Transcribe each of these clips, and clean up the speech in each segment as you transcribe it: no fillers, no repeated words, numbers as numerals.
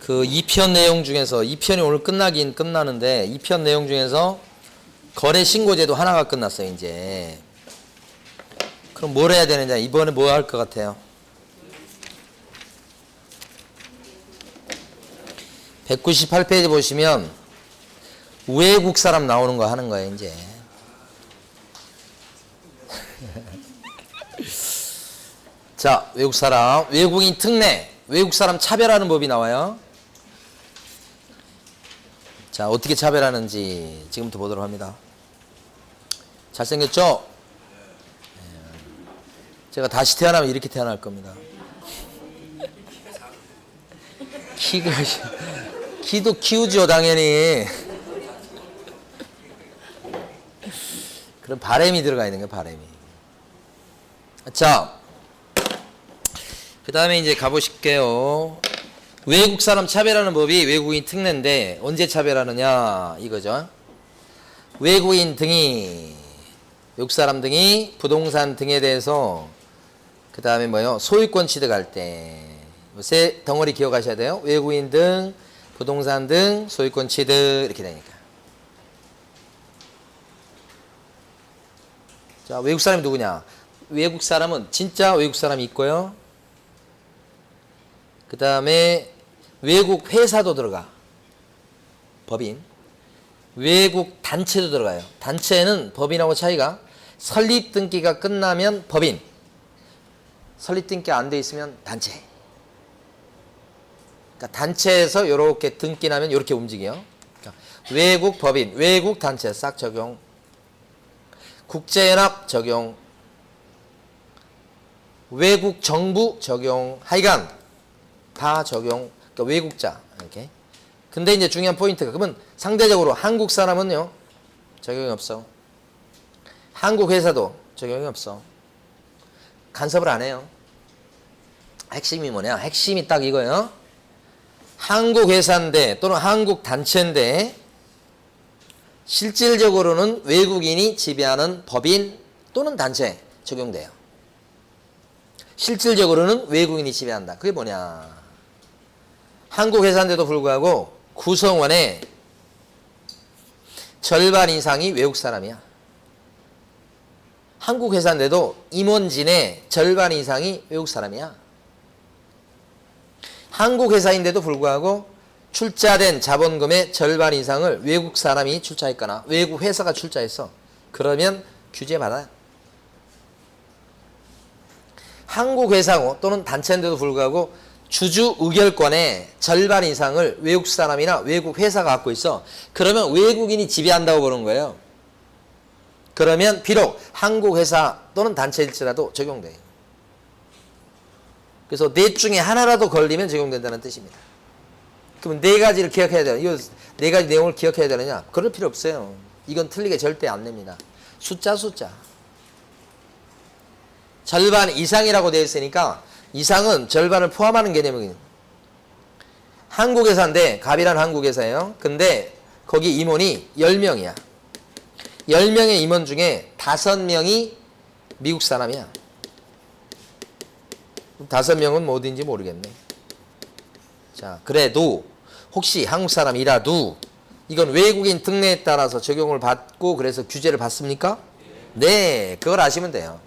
그 2편 내용 중에서 2편이 오늘 끝나긴 끝나는데 2편 내용 중에서 거래 신고제도 하나가 끝났어요. 이제 그럼 뭘 해야 되느냐, 이번에 뭐 할 것 같아요? 198페이지 보시면 외국 사람 나오는 거 하는 거예요. 이제 자, 외국 사람, 외국인 특례, 외국 사람 차별하는 법이 나와요. 자, 어떻게 차별하는지 지금부터 보도록 합니다. 잘생겼죠? 제가 다시 태어나면 이렇게 태어날 겁니다. 키도 키우죠, 당연히. 그럼 바람이 들어가 있는 거예요, 바람이. 자, 그 다음에 이제 가보실게요. 외국 사람 차별하는 법이 외국인 특례인데 언제 차별하느냐 이거죠. 외국인 등이, 외국 사람 등이 부동산 등에 대해서 그 다음에 뭐요? 소유권 취득할 때 세 덩어리 기억하셔야 돼요. 외국인 등, 부동산 등, 소유권 취득 이렇게 되니까. 자, 외국 사람이 누구냐? 외국 사람은 진짜 외국 사람이 있고요. 그 다음에 외국 회사도 들어가. 법인. 외국 단체도 들어가요. 단체는 법인하고 차이가 설립 등기가 끝나면 법인. 설립 등기 안 돼 있으면 단체. 그러니까 단체에서 이렇게 등기 나면 이렇게 움직여요. 그러니까 외국 법인, 외국 단체 싹 적용. 국제연합 적용. 외국 정부 적용. 하여간 다 적용. 그러니까 외국자 이렇게. 근데 이제 중요한 포인트가, 그러면 상대적으로 한국 사람은요 적용이 없어. 한국 회사도 적용이 없어. 간섭을 안 해요. 핵심이 뭐냐? 핵심이 딱 이거예요. 한국 회사인데 또는 한국 단체인데 실질적으로는 외국인이 지배하는 법인 또는 단체 적용돼요. 실질적으로는 외국인이 지배한다. 그게 뭐냐? 한국 회사인데도 불구하고 구성원의 절반 이상이 외국 사람이야. 한국 회사인데도 임원진의 절반 이상이 외국 사람이야. 한국 회사인데도 불구하고 출자된 자본금의 절반 이상을 외국 사람이 출자했거나 외국 회사가 출자했어. 그러면 규제받아요. 한국 회사고 또는 단체인데도 불구하고 주주 의결권의 절반 이상을 외국 사람이나 외국 회사가 갖고 있어. 그러면 외국인이 지배한다고 보는 거예요. 그러면 비록 한국 회사 또는 단체일지라도 적용돼요. 그래서 넷 중에 하나라도 걸리면 적용된다는 뜻입니다. 그러면 네 가지를 기억해야 돼요. 이 네 가지 내용을 기억해야 되느냐? 그럴 필요 없어요. 이건 틀리게 절대 안 냅니다. 숫자. 절반 이상이라고 되어 있으니까 이상은 절반을 포함하는 개념이에요. 한국 회사인데, 갑이란 한국 회사예요. 근데 거기 임원이 10명이야. 10명의 임원 중에 5명이 미국 사람이야. 5명은 뭐 어딘지 모르겠네. 자, 그래도 혹시 한국 사람이라도 이건 외국인 특례에 따라서 적용을 받고 그래서 규제를 받습니까? 네, 그걸 아시면 돼요.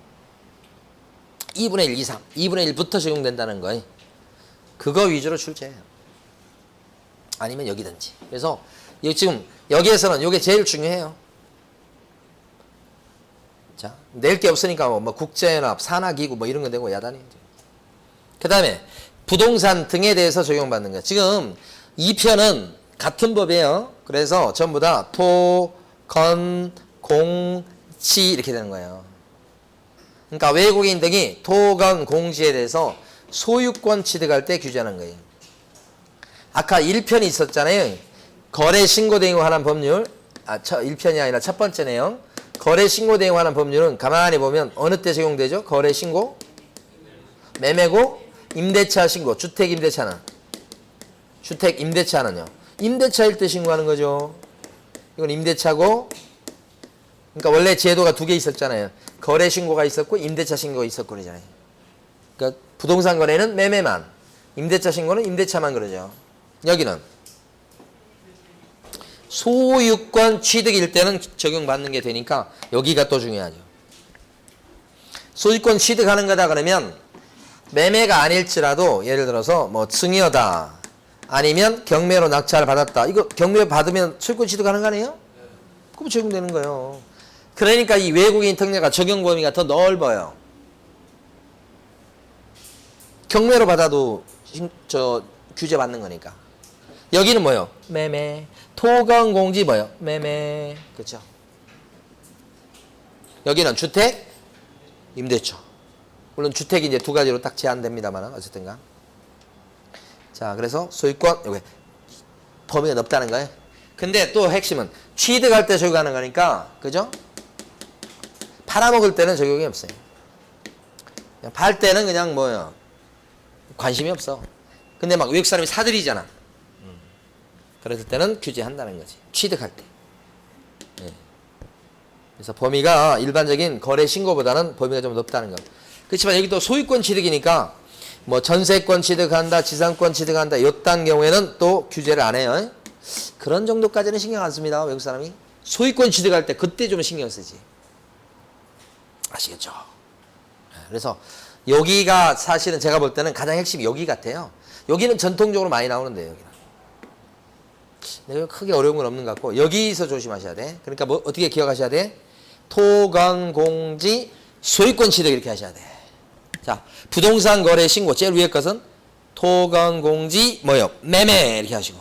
2분의 1 이상, 2분의 1부터 적용된다는 거예요. 그거 위주로 출제해요. 아니면 여기든지. 그래서 지금 여기에서는 이게 제일 중요해요. 자, 낼 게 없으니까 뭐 국제연합, 산하기구 뭐 이런 거 내고 야단이. 그 다음에 부동산 등에 대해서 적용받는 거예요. 지금 2편은 같은 법이에요. 그래서 전부 다 토, 건, 공, 지 이렇게 되는 거예요. 그러니까 외국인 등이 토, 건, 공지에 대해서 소유권 취득할 때 규제하는 거예요. 아까 1편이 있었잖아요. 거래 신고 대행에 관한 법률. 1편이 아니라 첫 번째 내용. 거래 신고 대행에 관한 법률은 가만히 보면 어느 때 적용되죠? 거래 신고, 매매고, 임대차 신고. 주택 임대차는 임대차일 때 신고하는 거죠. 이건 임대차고, 그러니까 원래 제도가 두 개 있었잖아요. 거래 신고가 있었고 임대차 신고가 있었고 그러잖아요. 그러니까 부동산 거래는 매매만, 임대차 신고는 임대차만 그러죠. 여기는 소유권 취득일 때는 적용받는 게 되니까 여기가 또 중요하죠. 소유권 취득하는 거다 그러면 매매가 아닐지라도 예를 들어서 뭐 증여다 아니면 경매로 낙찰을 받았다. 이거 경매 받으면 소유권 취득하는 거 아니에요? 그럼 적용되는 거예요. 그러니까 이 외국인 특례가 적용 범위가 더 넓어요. 경매로 받아도 규제 받는 거니까. 여기는 뭐요? 매매. 토건 공지 뭐요? 매매. 그렇죠? 여기는 주택, 임대차. 물론 주택이 이제 두 가지로 딱 제한됩니다만 어쨌든가. 자, 그래서 소유권 여기 범위가 넓다는 거예요. 근데 또 핵심은 취득할 때 적용하는 거니까, 그죠? 팔아먹을 때는 적용이 없어요. 그냥 팔 때는 그냥 뭐요? 관심이 없어. 근데 막 외국 사람이 사들이잖아. 그랬을 때는 규제한다는 거지. 취득할 때. 네. 그래서 범위가 일반적인 거래 신고보다는 범위가 좀 높다는 거. 그렇지만 여기도 소유권 취득이니까 뭐 전세권 취득한다, 지상권 취득한다 이딴 경우에는 또 규제를 안 해요. 그런 정도까지는 신경 안 씁니다. 외국 사람이. 소유권 취득할 때 그때 좀 신경 쓰지. 아시겠죠? 그래서 여기가 사실은 제가 볼 때는 가장 핵심이 여기 같아요. 여기는 전통적으로 많이 나오는데요. 여기는. 근데 크게 어려운 건 없는 것 같고 여기서 조심하셔야 돼. 그러니까 뭐 어떻게 기억하셔야 돼? 토건 공지 소유권 취득 이렇게 하셔야 돼. 자, 부동산 거래 신고 제일 위에 것은 토건 공지 뭐요? 매매 이렇게 하시고.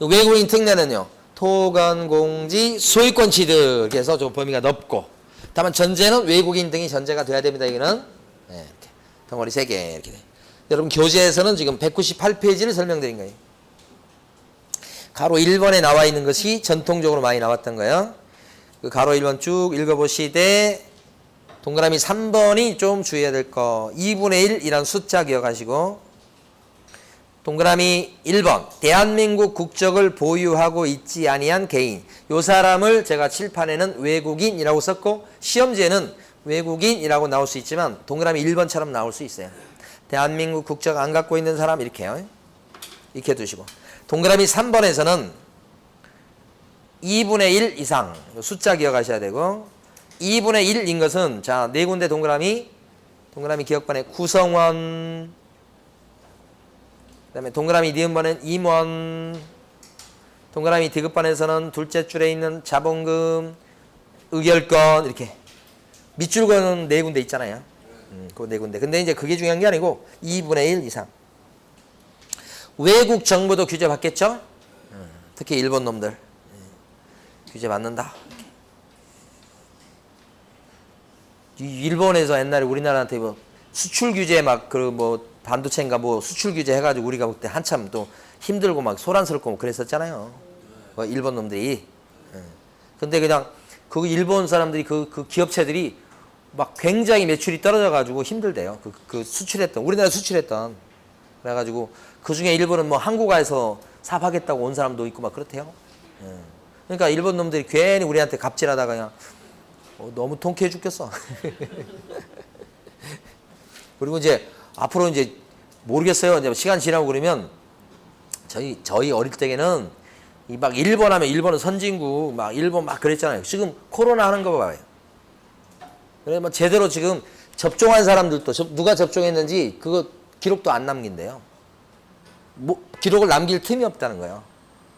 외국인 특례는요. 토건 공지 소유권 취득 이렇게 해서 좀 범위가 넓고. 다만 전제는 외국인 등이 전제가 돼야 됩니다. 여기는 네, 이렇게 덩어리 3개 이렇게 돼. 여러분 교재에서는 지금 198페이지를 설명드린 거예요. 가로 1번에 나와 있는 것이 전통적으로 많이 나왔던 거예요. 그 가로 1번 쭉 읽어보시되 동그라미 3번이 좀 주의해야 될 거. 2분의 1이란 숫자 기억하시고 동그라미 1번 대한민국 국적을 보유하고 있지 아니한 개인. 요 사람을 제가 칠판에는 외국인이라고 썼고 시험지에는 외국인이라고 나올 수 있지만 동그라미 1번처럼 나올 수 있어요. 대한민국 국적 안 갖고 있는 사람 이렇게요. 이렇게 두시고 동그라미 3번에서는 2분의 1 이상 숫자 기억하셔야 되고 2분의 1인 것은 자, 네 군데 동그라미 기억반에 구성원 그다음에 동그라미 니은번엔 임원 동그라미 디귿반에서는 둘째 줄에 있는 자본금 의결권 이렇게 밑줄거는 네 군데 있잖아요. 그 네 군데. 근데 이제 그게 중요한 게 아니고 2분의 1 이상. 외국 정부도 규제 받겠죠? 특히 일본 놈들 규제 받는다. 일본에서 옛날에 우리나라한테 뭐 수출 규제 막 그 뭐 반도체인가 뭐 수출 규제 해가지고 우리가 그때 한참 또 힘들고 막 소란스럽고 그랬었잖아요. 뭐 일본 놈들이. 근데 그냥 그 일본 사람들이 그 기업체들이 막 굉장히 매출이 떨어져가지고 힘들대요. 그 수출했던 우리나라 수출했던 그래가지고 그 중에 일본은 뭐 한국화해서 사업하겠다고 온 사람도 있고 막 그렇대요. 그러니까 일본 놈들이 괜히 우리한테 갑질하다가 그냥 너무 통쾌해 죽겠어. 그리고 이제 앞으로 이제 모르겠어요. 이제 시간 지나고 그러면 저희 어릴 때에는 이 막 일본 하면 일본은 선진국 막 일본 막 그랬잖아요. 지금 코로나 하는 거 봐요. 그래 뭐 제대로 지금 접종한 사람들도 누가 접종했는지 그거 기록도 안 남긴대요. 뭐 기록을 남길 틈이 없다는 거예요.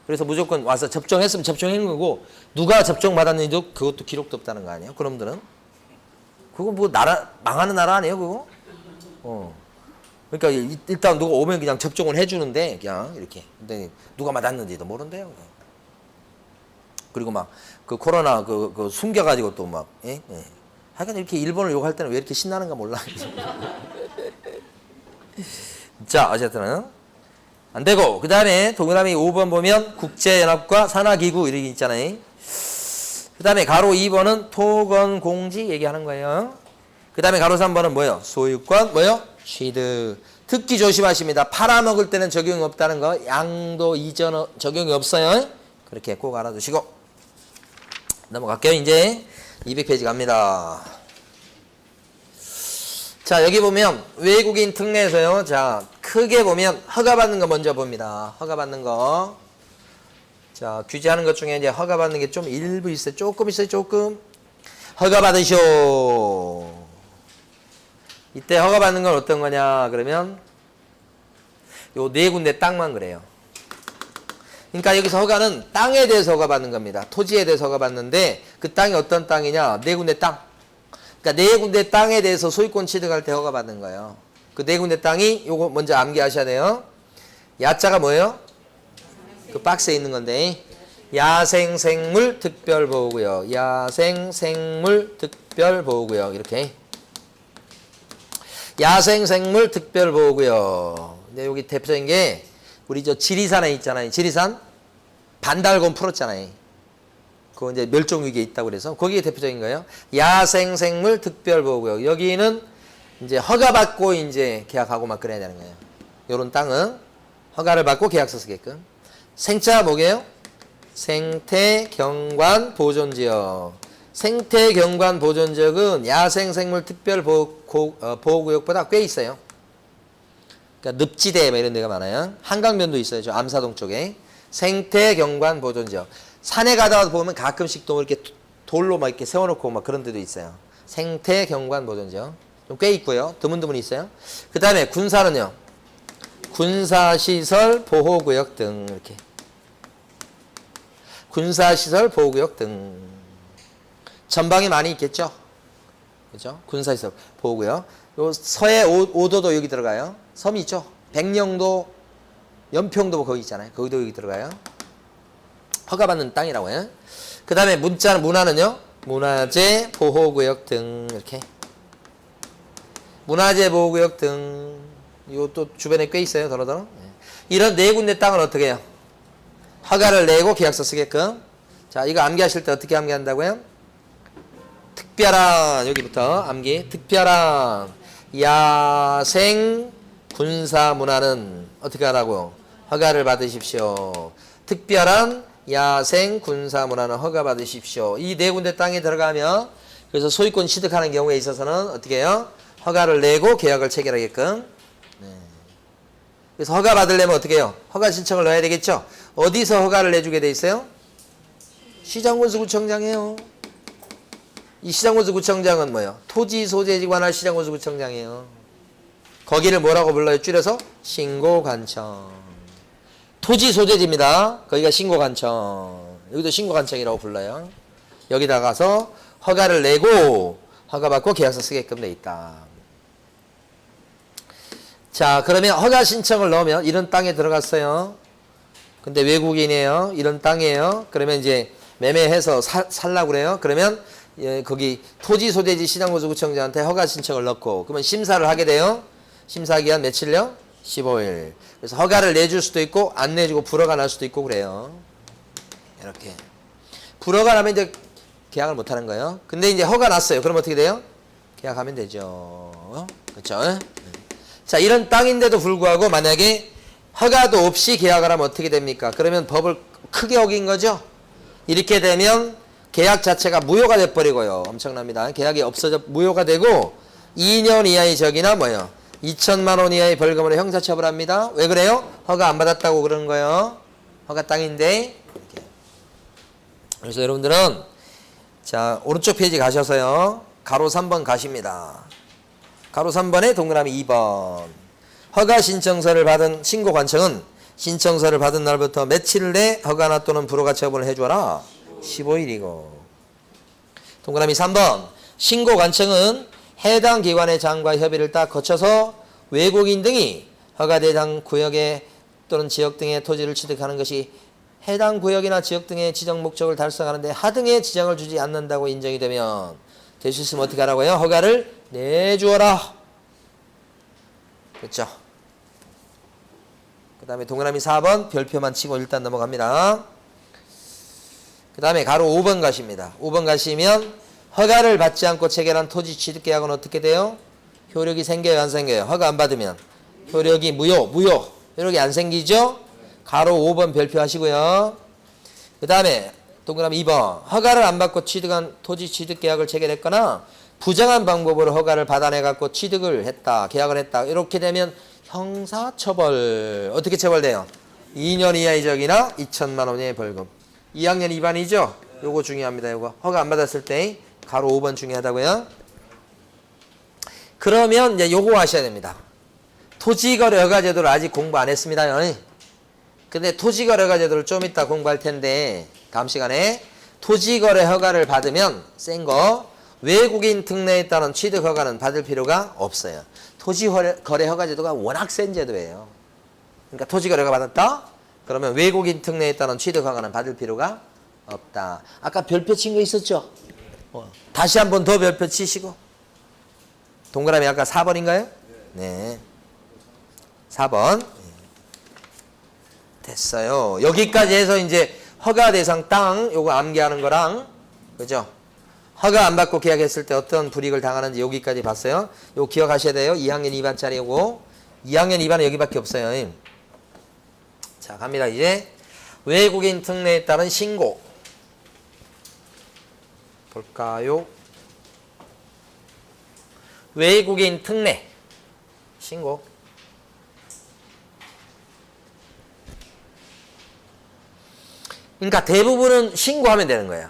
그래서 무조건 와서 접종했으면 접종한 거고 누가 접종 받았는지도 그것도 기록도 없다는 거 아니에요? 그놈들은 그거 뭐 나라 망하는 나라 아니에요 그거? 그러니까 일단 누가 오면 그냥 접종을 해주는데 그냥 이렇게 근데 누가 맞았는지도 모른대요. 그리고 막 그 코로나 그 숨겨가지고 또 막 하여간 이렇게 일본을 욕할 때는 왜 이렇게 신나는가 몰라. 자 어쨌든 안 되고 그 다음에 동그라미 5번 보면 국제연합과 산하기구 이렇게 있잖아요. 그 다음에 가로 2번은 토건공지 얘기하는 거예요. 그 다음에 가로 3번은 뭐예요? 소유권 뭐예요? 취득. 특히 조심하십니다. 팔아먹을 때는 적용이 없다는 거. 양도 이전 적용이 없어요. 그렇게 꼭 알아두시고 넘어갈게요. 이제 200페이지 갑니다. 자 여기 보면 외국인 특례에서요. 자 크게 보면 허가받는 거 먼저 봅니다. 허가받는 거. 자, 규제하는 것 중에 이제 허가받는 게 좀 일부 있어요. 조금 있어요, 조금. 허가받으쇼. 이때 허가받는 건 어떤 거냐, 그러면 요 네 군데 땅만 그래요. 그러니까 여기서 허가는 땅에 대해서 허가받는 겁니다. 토지에 대해서 허가받는데 그 땅이 어떤 땅이냐, 네 군데 땅. 그러니까 네 군데 땅에 대해서 소유권 취득할 때 허가받는 거예요. 그 네 군데 땅이 요거 먼저 암기하셔야 돼요. 야자가 뭐예요? 그 박스에 있는 건데 야생생물 특별보호구역, 야생생물 특별보호구역 이렇게 야생생물 특별보호구역. 근데 여기 대표적인 게 우리 저 지리산에 있잖아요. 지리산 반달곰 풀었잖아요. 그거 이제 멸종위기에 있다고 그래서 거기에 대표적인 거예요. 야생생물 특별보호구역. 여기는 이제 허가받고 이제 계약하고 막 그래야 되는 거예요. 요런 땅은 허가를 받고 계약서 쓰게끔. 생자 뭐게요? 생태경관 보존지역. 생태경관 보존지역은 야생생물 특별보호구역보다 꽤 있어요. 그러니까 늪지대 이런 데가 많아요. 한강변도 있어요. 저 암사동 쪽에. 생태경관 보존지역. 산에 가다 보면 가끔씩 또 이렇게 돌로 막 이렇게 세워놓고 막 그런 데도 있어요. 생태경관 보존지역. 좀 꽤 있고요. 드문드문 있어요. 그 다음에 군사는요. 군사시설 보호구역 등 이렇게. 군사시설 보호구역 등. 전방에 많이 있겠죠. 그죠? 군사시설 보호구역. 요 서해 오도도 여기 들어가요. 섬이 있죠. 백령도, 연평도 거기 있잖아요. 거기도 여기 들어가요. 허가받는 땅이라고 해요. 그 다음에 문화는요. 문화재 보호구역 등 이렇게. 문화재 보호구역 등. 이것도 주변에 꽤 있어요. 더러더러. 이런 네 군데 땅을 어떻게 해요? 허가를 내고 계약서 쓰게끔. 자, 이거 암기하실 때 어떻게 암기한다고요? 특별한, 여기부터 암기. 특별한 야생 군사 문화는 어떻게 하라고요? 허가를 받으십시오. 특별한 야생 군사 문화는 허가 받으십시오. 이 네 군데 땅에 들어가면 그래서 소유권 취득하는 경우에 있어서는 어떻게 해요? 허가를 내고 계약을 체결하게끔. 네. 그래서 허가 받으려면 어떻게 해요? 허가 신청을 넣어야 되겠죠? 어디서 허가를 내주게 돼 있어요? 시장군수구청장이에요. 이 시장군수구청장은 뭐예요? 토지 소재지 관할 시장군수구청장이에요. 거기를 뭐라고 불러요? 줄여서 신고관청. 토지 소재지입니다. 거기가 신고관청. 여기도 신고관청이라고 불러요. 여기다 가서 허가를 내고 허가받고 계약서 쓰게끔 돼 있다. 자, 그러면 허가 신청을 넣으면 이런 땅에 들어갔어요. 근데 외국인이에요. 이런 땅이에요. 그러면 이제 매매해서 살라고 그래요. 그러면 예, 거기 토지 소재지 시장군수구청장한테 허가 신청을 넣고 그러면 심사를 하게 돼요. 심사 기한 며칠요? 15일. 그래서 허가를 내줄 수도 있고 안 내주고 불허가 날 수도 있고 그래요. 이렇게. 불허가 나면 이제 계약을 못 하는 거예요. 근데 이제 허가 났어요. 그럼 어떻게 돼요? 계약하면 되죠. 그렇죠? 자, 이런 땅인데도 불구하고 만약에 허가도 없이 계약을 하면 어떻게 됩니까? 그러면 법을 크게 어긴 거죠. 이렇게 되면 계약 자체가 무효가 돼버리고요. 엄청납니다. 계약이 없어져 무효가 되고 2년 이하의 적이나 뭐요? 2천만 원 이하의 벌금으로 형사처벌합니다. 왜 그래요? 허가 안 받았다고 그러는 거예요. 허가 땅인데. 이렇게. 그래서 여러분들은 자, 오른쪽 페이지 가셔서요. 가로 3번 가십니다. 가로 3번에 동그라미 2번. 허가 신청서를 받은 신고관청은 신청서를 받은 날부터 며칠 내 허가나 또는 불허가 처분을 해줘라. 15일이고. 동그라미 3번. 신고관청은 해당 기관의 장과 협의를 딱 거쳐서 외국인 등이 허가 대상 구역에 또는 지역 등의 토지를 취득하는 것이 해당 구역이나 지역 등의 지정 목적을 달성하는데 하등의 지장을 주지 않는다고 인정이 되면 될 수 있으면 어떻게 하라고요? 허가를 내주어라. 그렇죠? 그 다음에 동그라미 4번 별표만 치고 일단 넘어갑니다. 그 다음에 가로 5번 가십니다. 5번 가시면 허가를 받지 않고 체결한 토지 취득 계약은 어떻게 돼요? 효력이 생겨요, 안 생겨요? 허가 안 받으면 효력이 무효. 효력이 안 생기죠? 가로 5번 별표 하시고요. 그 다음에 동그라미 2번. 허가를 안 받고 취득한 토지 취득 계약을 체결했거나 부정한 방법으로 허가를 받아내 갖고 취득을 했다, 계약을 했다. 이렇게 되면 형사처벌. 어떻게 처벌돼요? 2년 이하의 적이나 2천만 원의 벌금. 2학년 2반이죠? 요거 중요합니다. 요거. 허가 안 받았을 때 가로 5번 중요하다고요. 그러면 이제 요거 하셔야 됩니다. 토지거래 허가제도를 아직 공부 안 했습니다. 근데 토지거래 허가제도를 좀 이따 공부할 텐데 다음 시간에 토지거래 허가를 받으면 센 거 외국인 특례에 따른 취득 허가는 받을 필요가 없어요. 토지거래 허가제도가 워낙 센 제도예요. 그러니까 토지거래 허가 받았다? 그러면 외국인 특례에 따른 취득 허가는 받을 필요가 없다. 아까 별표 친 거 있었죠? 다시 한 번 더 별표 치시고. 동그라미 아까 4번인가요? 네. 4번. 됐어요. 여기까지 해서 이제 허가 대상 땅 요거 암기하는 거랑 그죠? 허가 안 받고 계약했을 때 어떤 불이익을 당하는지 여기까지 봤어요. 요거 기억하셔야 돼요. 2학년 2반짜리 요거. 2학년 2반은 여기밖에 없어요. 자, 갑니다. 이제 외국인 특례에 따른 신고. 볼까요? 외국인 특례. 신고. 그러니까 대부분은 신고하면 되는 거예요.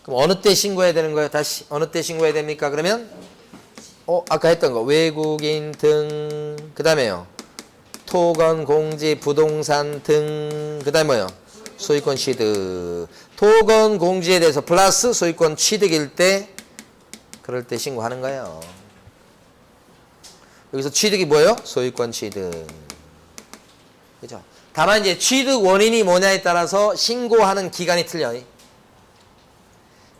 그럼 어느 때 신고해야 되는 거예요? 다시 어느 때 신고해야 됩니까? 그러면 아까 했던 거 외국인 등 그다음에요. 토건 공지 부동산 등 그다음에 뭐요? 소유권 취득. 토건 공지에 대해서 플러스 소유권 취득일 때 그럴 때 신고하는 거예요. 여기서 취득이 뭐예요? 소유권 취득. 그죠? 다만 이제 취득 원인이 뭐냐에 따라서 신고하는 기간이 틀려요.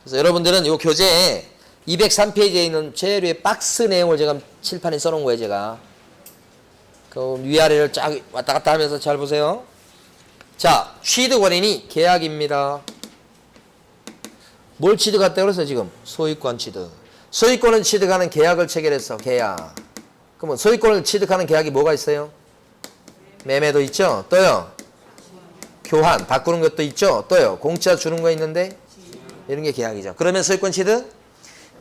그래서 여러분들은 이 교재에 203페이지에 있는 제일 위에 박스 내용을 제가 칠판에 써놓은 거예요, 제가. 그 위아래를 쫙 왔다 갔다 하면서 잘 보세요. 자, 취득 원인이 계약입니다. 뭘 취득했다고 그랬어, 지금? 소유권 취득. 소유권을 취득하는 계약을 체결했어, 계약. 그러면 소유권을 취득하는 계약이 뭐가 있어요? 매매도 있죠? 또요? 교환, 바꾸는 것도 있죠? 또요? 공짜 주는 거 있는데? 이런 게 계약이죠. 그러면 소유권 취득?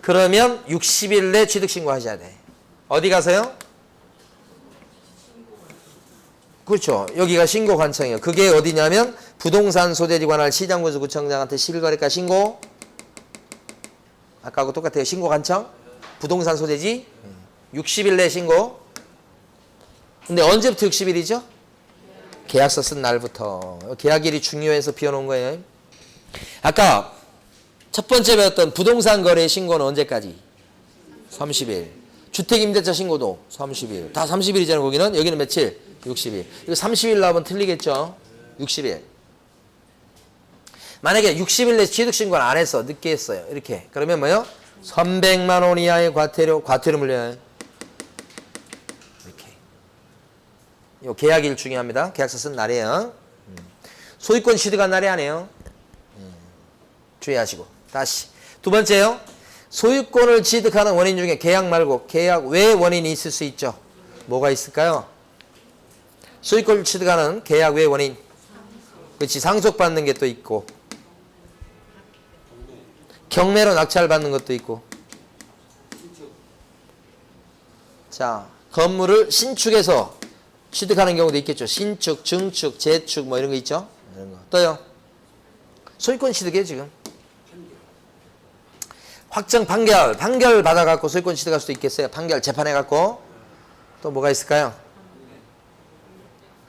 그러면 60일 내 취득 신고하셔야 돼. 어디 가서요? 그렇죠. 여기가 신고 관청이에요. 그게 어디냐면 부동산 소재지 관할 시장군수 구청장한테 실거래가 신고. 아까하고 똑같아요. 신고 관청. 부동산 소재지 60일 내 신고. 근데 언제부터 60일이죠? 계약서 쓴 날부터. 계약일이 중요해서 비워놓은 거예요. 아까 첫 번째 배웠던 부동산 거래 신고는 언제까지? 30일. 주택임대차 신고도 30일. 다 30일이잖아요, 거기는. 여기는 며칠? 60일. 이거 30일 나오면 틀리겠죠? 60일. 만약에 60일 내 취득신고를 안 했어. 늦게 했어요. 이렇게. 그러면 뭐요? 300만 원 이하의 과태료 물려요. 이렇게. 요 계약일 중요합니다. 계약서 쓴 날이에요. 소유권 취득한 날이 아니에요. 주의하시고. 다시. 두 번째요. 소유권을 취득하는 원인 중에 계약 말고 계약 외 원인이 있을 수 있죠. 뭐가 있을까요? 소유권을 취득하는 계약 외 원인. 그렇지. 상속받는 게 또 있고. 경매로 낙찰받는 것도 있고. 자, 건물을 신축해서 취득하는 경우도 있겠죠. 신축, 증축, 재축 뭐 이런 거 있죠. 이런 거. 또요. 소유권 취득이에요, 지금. 확정 판결 받아갖고 소유권 취득할 수도 있겠어요. 판결 재판해갖고. 또 뭐가 있을까요?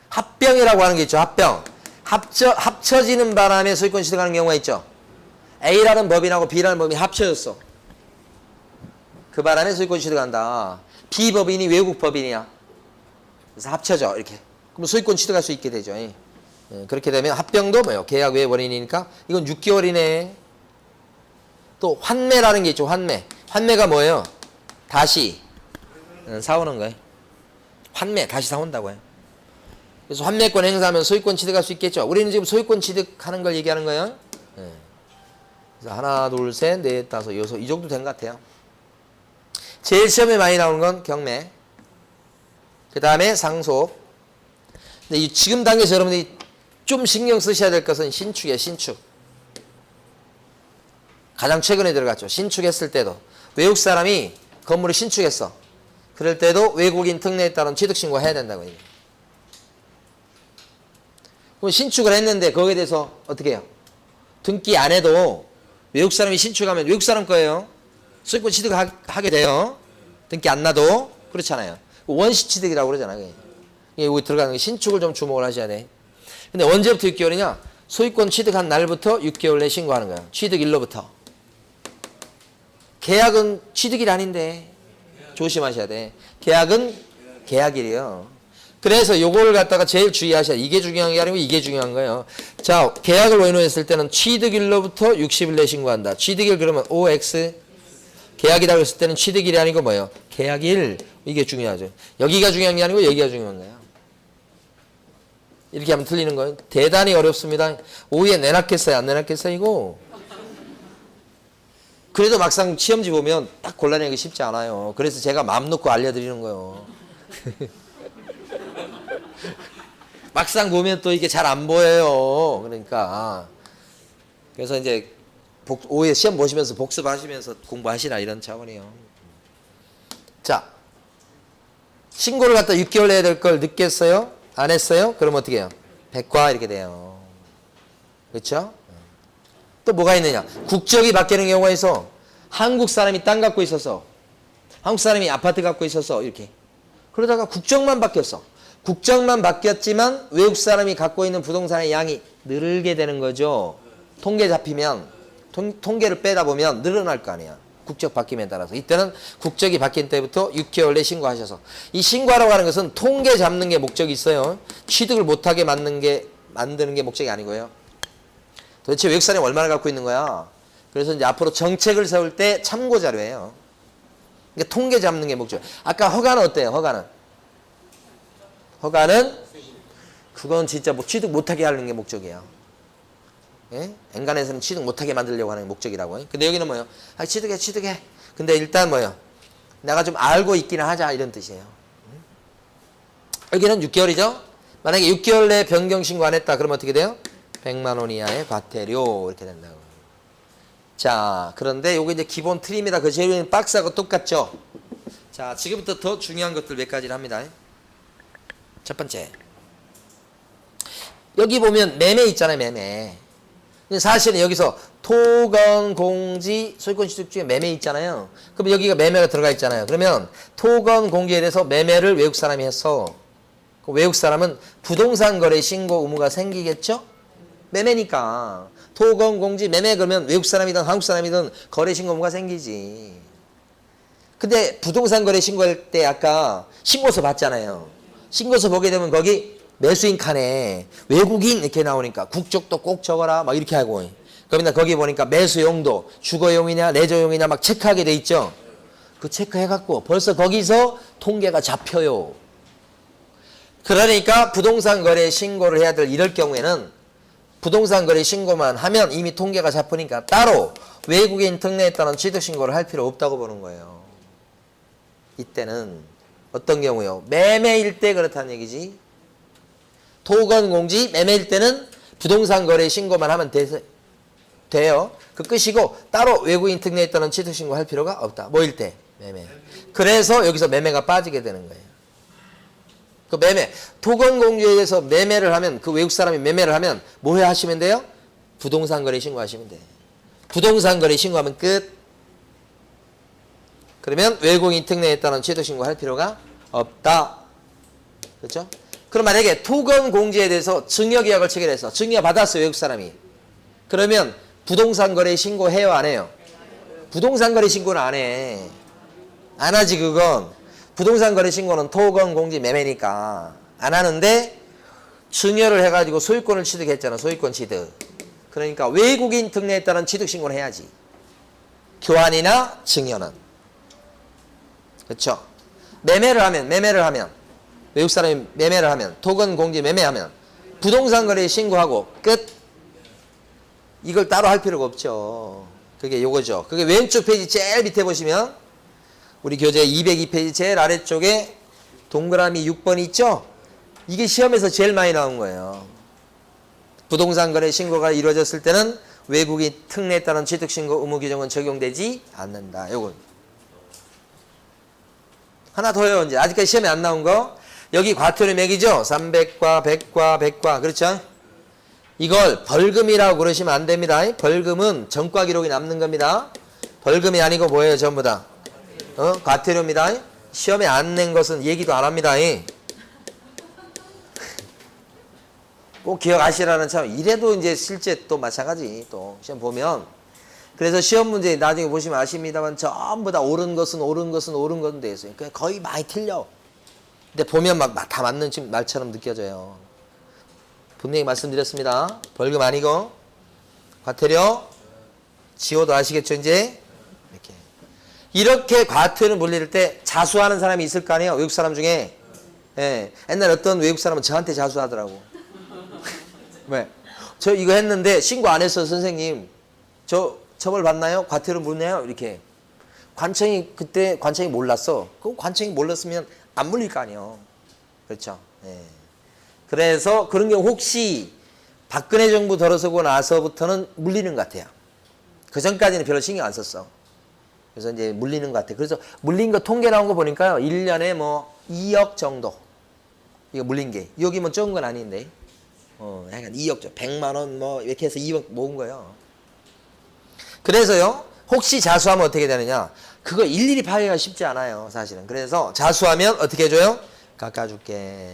합병이라고 하는 게 있죠. 합병. 합쳐지는 바람에 소유권 취득하는 경우가 있죠. A라는 법인하고 B라는 법인이 합쳐졌어. 그 바람에 소유권 취득한다. B 법인이 외국 법인이야. 그래서 합쳐져 이렇게. 그럼 소유권 취득할 수 있게 되죠. 그렇게 되면 합병도 뭐예요? 계약 외 원인이니까 이건 6개월이네. 또 환매라는 게 있죠. 환매가 뭐예요? 다시 사오는 거예요. 환매 다시 사온다고요. 그래서 환매권 행사하면 소유권 취득할 수 있겠죠. 우리는 지금 소유권 취득하는 걸 얘기하는 거예요. 그래서 하나, 둘, 셋, 넷, 다섯, 여섯 이 정도 된 것 같아요. 제일 시험에 많이 나오는 건 경매. 그 다음에 상속. 근데 지금 단계에서 여러분들이 좀 신경 쓰셔야 될 것은 신축이에요. 신축. 가장 최근에 들어갔죠. 신축했을 때도 외국 사람이 건물을 신축했어. 그럴 때도 외국인 특례에 따른 취득신고 해야 된다고 해요. 그럼 신축을 했는데 거기에 대해서 어떻게 해요? 등기 안 해도 외국 사람이 신축하면 외국 사람 거예요. 소유권 취득하게 돼요. 등기 안 놔도. 그렇잖아요. 원시 취득이라고 그러잖아요. 여기 들어가는 게 신축을 좀 주목을 하셔야 돼. 근데 언제부터 6개월이냐? 소유권 취득한 날부터 6개월 내에 신고하는 거예요. 취득일로부터. 계약은 취득일 아닌데 조심하셔야 돼. 계약은 계약일이에요. 그래서 요걸 갖다가 제일 주의하셔야 돼. 이게 중요한 게 아니고 이게 중요한 거예요. 자, 계약을 원인했을 때는 취득일로부터 60일 내에 신고한다. 취득일 그러면 OX 계약이라고 했을 때는 취득일이 아니고 뭐예요? 계약일. 이게 중요하죠. 여기가 중요한 게 아니고 여기가 중요한 거예요. 이렇게 하면 틀리는 거예요. 대단히 어렵습니다. 오후에 내놨겠어요? 안 내놨겠어요? 이거. 그래도 막상 시험지 보면 딱 골라내기 쉽지 않아요. 그래서 제가 마음 놓고 알려드리는 거예요. 막상 보면 또 이게 잘 안 보여요. 그러니까. 그래서 이제 오후에 시험 보시면서 복습하시면서 공부하시라 이런 차원이에요. 자, 신고를 갖다 6개월 내야 될 걸 늦게 했어요? 안 했어요? 그럼 어떻게 해요? 백과 이렇게 돼요. 그렇죠? 또 뭐가 있느냐? 국적이 바뀌는 경우가 있어. 한국 사람이 땅 갖고 있어서, 한국 사람이 아파트 갖고 있어서 이렇게. 그러다가 국적만 바뀌었어. 국적만 바뀌었지만 외국 사람이 갖고 있는 부동산의 양이 늘게 되는 거죠. 통계 잡히면, 통계를 빼다 보면 늘어날 거 아니야. 국적 바뀜에 따라서. 이때는 국적이 바뀐 때부터 6개월 내에 신고하셔서. 이 신고하라고 하는 것은 통계 잡는 게 목적이 있어요. 취득을 못하게 만드는 게 목적이 아니고요. 도대체 외국 사람이 얼마나 갖고 있는 거야? 그래서 이제 앞으로 정책을 세울 때 참고 자료예요. 그러니까 통계 잡는 게 목적. 아까 허가는 어때요? 허가는 그건 진짜 뭐 취득 못하게 하는 게 목적이에요. 예? 엔간에서는 취득 못하게 만들려고 하는 게 목적이라고. 근데 여기는 뭐예요? 아, 취득해. 근데 일단 뭐예요? 내가 좀 알고 있기는 하자 이런 뜻이에요. 여기는 6개월이죠? 만약에 6개월 내에 변경 신고 안 했다 그러면 어떻게 돼요? 100만 원 이하의 과태료 이렇게 된다고. 자, 그런데 요게 이제 기본 틀입니다. 그 재료는 박스하고 똑같죠? 자, 지금부터 더 중요한 것들 몇 가지를 합니다. 첫 번째. 여기 보면 매매 있잖아요, 매매. 사실은 여기서 토건, 공지, 소유권 취득 중에 매매 있잖아요. 그럼 여기가 매매가 들어가 있잖아요. 그러면 토건, 공지에 대해서 매매를 외국 사람이 했어. 그 외국 사람은 부동산 거래 신고 의무가 생기겠죠? 매매니까. 토건, 공지, 매매 그러면 외국 사람이든 한국 사람이든 거래 신고 의무가 생기지. 근데 부동산 거래 신고할 때 아까 신고서 봤잖아요. 신고서 보게 되면 거기 매수인 칸에 외국인 이렇게 나오니까 국적도 꼭 적어라 막 이렇게 하고. 그러면 거기 보니까 매수용도 주거용이냐 내조용이냐 막 체크하게 돼 있죠. 그 체크해갖고 벌써 거기서 통계가 잡혀요. 그러니까 부동산 거래 신고를 해야 될 이럴 경우에는 부동산 거래 신고만 하면 이미 통계가 잡히니까 따로 외국인 특례에 따른 취득 신고를 할 필요 없다고 보는 거예요. 이때는 어떤 경우요? 매매일 때 그렇다는 얘기지. 토건 공지 매매일 때는 부동산 거래 신고만 하면 돼요. 그 끝이고 따로 외국인 특례에 따른 취득 신고 할 필요가 없다. 뭐일 때? 매매. 그래서 여기서 매매가 빠지게 되는 거예요. 그 매매, 토건 공지에 의해서 매매를 하면 그 외국 사람이 매매를 하면 뭐 해 하시면 돼요? 부동산 거래 신고하시면 돼요. 부동산 거래 신고하면 끝. 그러면 외국인 특례에 따른 취득 신고 할 필요가 없다. 그렇죠? 그럼 만약에 토건 공지에 대해서 증여계약을 체결해서 증여받았어요, 외국 사람이. 그러면 부동산 거래 신고해요, 안 해요? 부동산 거래 신고는 안 해. 안 하지, 그건. 부동산 거래 신고는 토건 공지 매매니까 안 하는데 증여를 해가지고 소유권을 취득했잖아, 소유권 취득. 그러니까 외국인 특례에 따른 취득 신고를 해야지. 교환이나 증여는. 그렇죠? 매매를 하면 외국 사람이 매매를 하면 토건 공지 매매하면 부동산 거래 신고하고 끝. 이걸 따로 할 필요가 없죠. 그게 요거죠. 그게 왼쪽 페이지 제일 밑에 보시면 우리 교재 202페이지 제일 아래쪽에 동그라미 6번 있죠? 이게 시험에서 제일 많이 나온 거예요. 부동산 거래 신고가 이루어졌을 때는 외국인 특례에 따른 취득 신고 의무 규정은 적용되지 않는다. 요건 하나 더요. 이제 아직까지 시험에 안 나온 거. 여기 과태료 맥이죠. 300과 100과 100과 그렇죠? 이걸 벌금이라고 그러시면 안 됩니다. 벌금은 전과 기록이 남는 겁니다. 벌금이 아니고 뭐예요? 전부 다 과태료입니다. 시험에 안 낸 것은 얘기도 안 합니다. 꼭 기억하시라는 참 이래도 이제 실제 또 마찬가지 또 시험 보면 그래서 시험 문제 나중에 보시면 아십니다만 전부 다 옳은 것은 옳은 것은 옳은 건데 있어요. 거의 많이 틀려. 근데 보면 막 다 맞는 말처럼 느껴져요. 분명히 말씀드렸습니다. 벌금 아니고 과태료 지호도 아시겠죠 이제 이렇게 과태료 물릴 때 자수하는 사람이 있을 거 아니에요. 외국 사람 중에 옛날 어떤 외국 사람은 저한테 자수하더라고. 왜? 저 이거 했는데 신고 안 했어 선생님. 저 처벌 받나요? 과태료 물나요? 이렇게. 그때 관청이 몰랐어. 그 관청이 몰랐으면 안 물릴 거 아니에요. 그렇죠? 그래서 그런 경우 혹시 박근혜 정부 들어서고 나서부터는 물리는 것 같아요. 그 전까지는 별로 신경 안 썼어. 그래서 이제 물리는 것 같아요. 그래서 물린 거 통계 나온 거 보니까요. 1년에 뭐 2억 정도. 이거 물린 게. 여기 뭐 적은 건 아닌데. 약간 2억, 100만 원 뭐 이렇게 해서 2억 모은 거예요. 그래서요. 혹시 자수하면 어떻게 되느냐. 그거 일일이 파악하기가 쉽지 않아요. 사실은. 그래서 자수하면 어떻게 해줘요? 깎아줄게.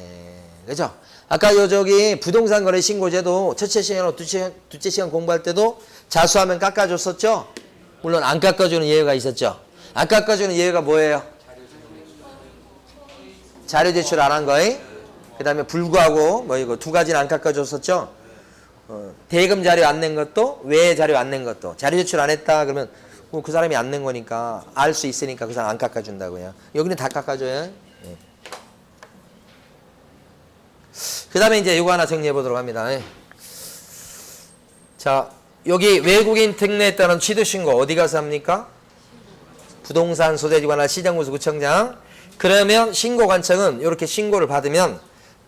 그죠? 아까 저기 부동산 거래 신고제도 첫째 시간하고 둘째 시간 공부할 때도 자수하면 깎아줬었죠? 물론 안 깎아주는 예외가 있었죠. 안 깎아주는 예외가 뭐예요? 자료 제출 안 한 거에 그 다음에 불구하고 뭐 이거 두 가지는 안 깎아줬었죠. 대금 자료 안 낸 것도 외 자료 안 낸 것도 자료 제출 안 했다 그러면 뭐 그 사람이 안 낸 거니까 알 수 있으니까 그 사람 안 깎아준다고요. 여기는 다 깎아줘요. 그 다음에 이제 이거 하나 정리해 보도록 합니다. 자, 여기 외국인 특례에 따른 취득신고 어디 가서 합니까? 부동산 소재지관할 시장군수구청장. 그러면 신고관청은 이렇게 신고를 받으면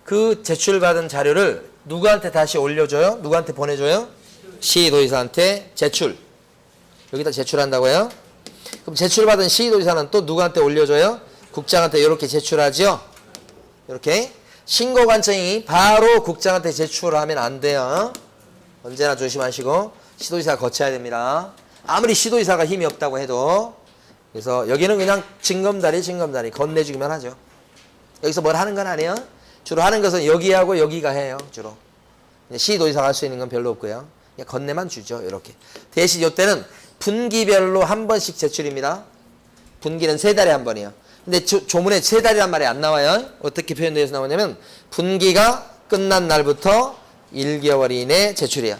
그 제출받은 자료를 누구한테 다시 올려줘요? 누구한테 보내줘요? 시도지사한테 제출. 여기다 제출한다고요? 그럼 제출받은 시도지사는 또 누구한테 올려줘요? 국장한테 이렇게 제출하죠? 이렇게. 신고관청이 바로 국장한테 제출하면 안 돼요. 언제나 조심하시고 시도지사가 거쳐야 됩니다. 아무리 시도지사가 힘이 없다고 해도. 그래서 여기는 그냥 징검다리 건네주기만 하죠. 여기서 뭘 하는 건 아니에요. 주로 하는 것은 여기하고 여기가 해요. 주로. 시도지사가 할 수 있는 건 별로 없고요. 그냥 건네만 주죠. 이렇게. 대신 이때는 분기별로 한 번씩 제출입니다. 분기는 3달에 한 번이에요. 근데 조문에 3달이란 말이 안 나와요. 어떻게 표현되어서 나오냐면 분기가 끝난 날부터 1개월 이내 제출이야.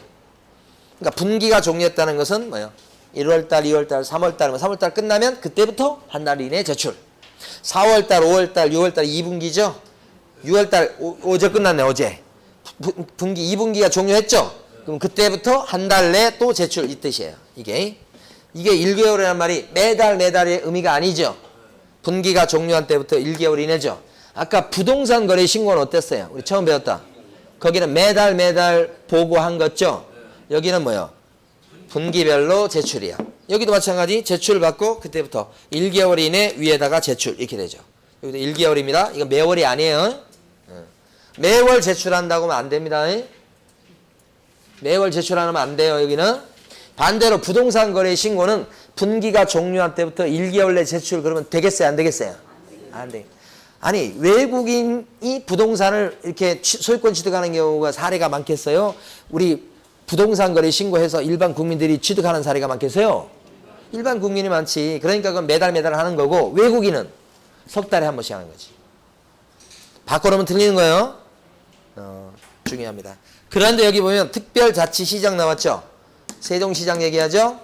그러니까 분기가 종료했다는 것은 뭐예요? 1월달, 2월달, 3월달, 3월달 끝나면 그때부터 한 달 이내 제출. 4월달, 5월달, 6월달 2분기죠. 6월달 어제 끝났네 어제. 분기 2분기가 종료했죠. 그럼 그때부터 한 달 내 또 제출 이 뜻이에요. 이게 1개월이라는 말이 매달의 의미가 아니죠. 분기가 종료한 때부터 1개월 이내죠. 아까 부동산 거래 신고는 어땠어요? 우리 처음 배웠다. 거기는 매달 보고한 거죠. 여기는 뭐요? 분기별로 제출이야. 여기도 마찬가지 제출받고 그때부터 1개월 이내 위에다가 제출 이렇게 되죠. 여기도 1개월입니다. 이건 매월이 아니에요. 매월 제출한다고 하면 안 됩니다. 매월 제출하면 안 돼요. 여기는. 반대로 부동산 거래 신고는 분기가 종료한 때부터 1개월 내 제출 그러면 되겠어요? 안 되겠어요? 안 돼. 아니 외국인이 부동산을 이렇게 소유권 취득하는 경우가 사례가 많겠어요? 우리 부동산 거래 신고해서 일반 국민들이 취득하는 사례가 많겠어요? 일반 국민이 많지. 그러니까 그건 매달 하는 거고 외국인은 석 달에 한 번씩 하는 거지. 바꿔놓으면 틀리는 거예요. 중요합니다. 그런데 여기 보면 특별자치시장 나왔죠? 세종시장 얘기하죠?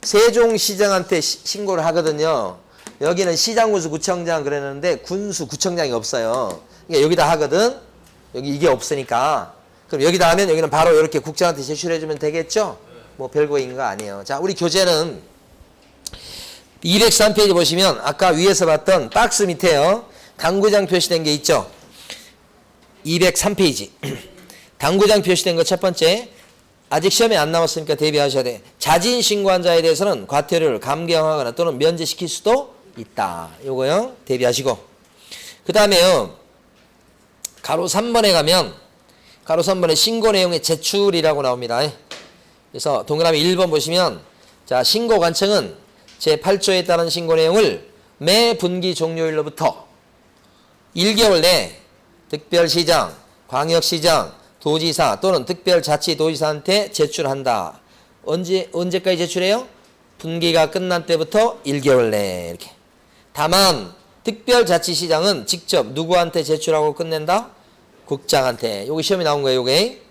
세종시장한테 신고를 하거든요. 여기는 시장군수구청장 그랬는데 군수구청장이 없어요. 그러니까 여기다 하거든. 여기 이게 없으니까. 그럼 여기다 하면 여기는 바로 이렇게 국장한테 제출해주면 되겠죠? 뭐 별거인 거 아니에요. 자, 우리 교재는 203페이지 보시면 아까 위에서 봤던 박스 밑에요. 당구장 표시된 게 있죠? 203페이지. 당구장 표시된 거 첫 번째. 아직 시험에 안 나왔으니까 대비하셔야 돼. 자진 신고한 자에 대해서는 과태료를 감경하거나 또는 면제시킬 수도 있다. 요거요. 대비하시고. 그 다음에요. 가로 3번에 가면 가로 3번에 신고 내용의 제출이라고 나옵니다. 그래서 동그라미 1번 보시면 자, 신고 관청은 제8조에 따른 신고 내용을 매 분기 종료일로부터 1개월 내 특별시장, 광역시장, 도지사 또는 특별자치도지사한테 제출한다. 언제까지 제출해요? 분기가 끝난 때부터 1개월 내 이렇게. 다만 특별자치시장은 직접 누구한테 제출하고 끝낸다? 국장한테. 여기 시험에 나온 거예요, 요게.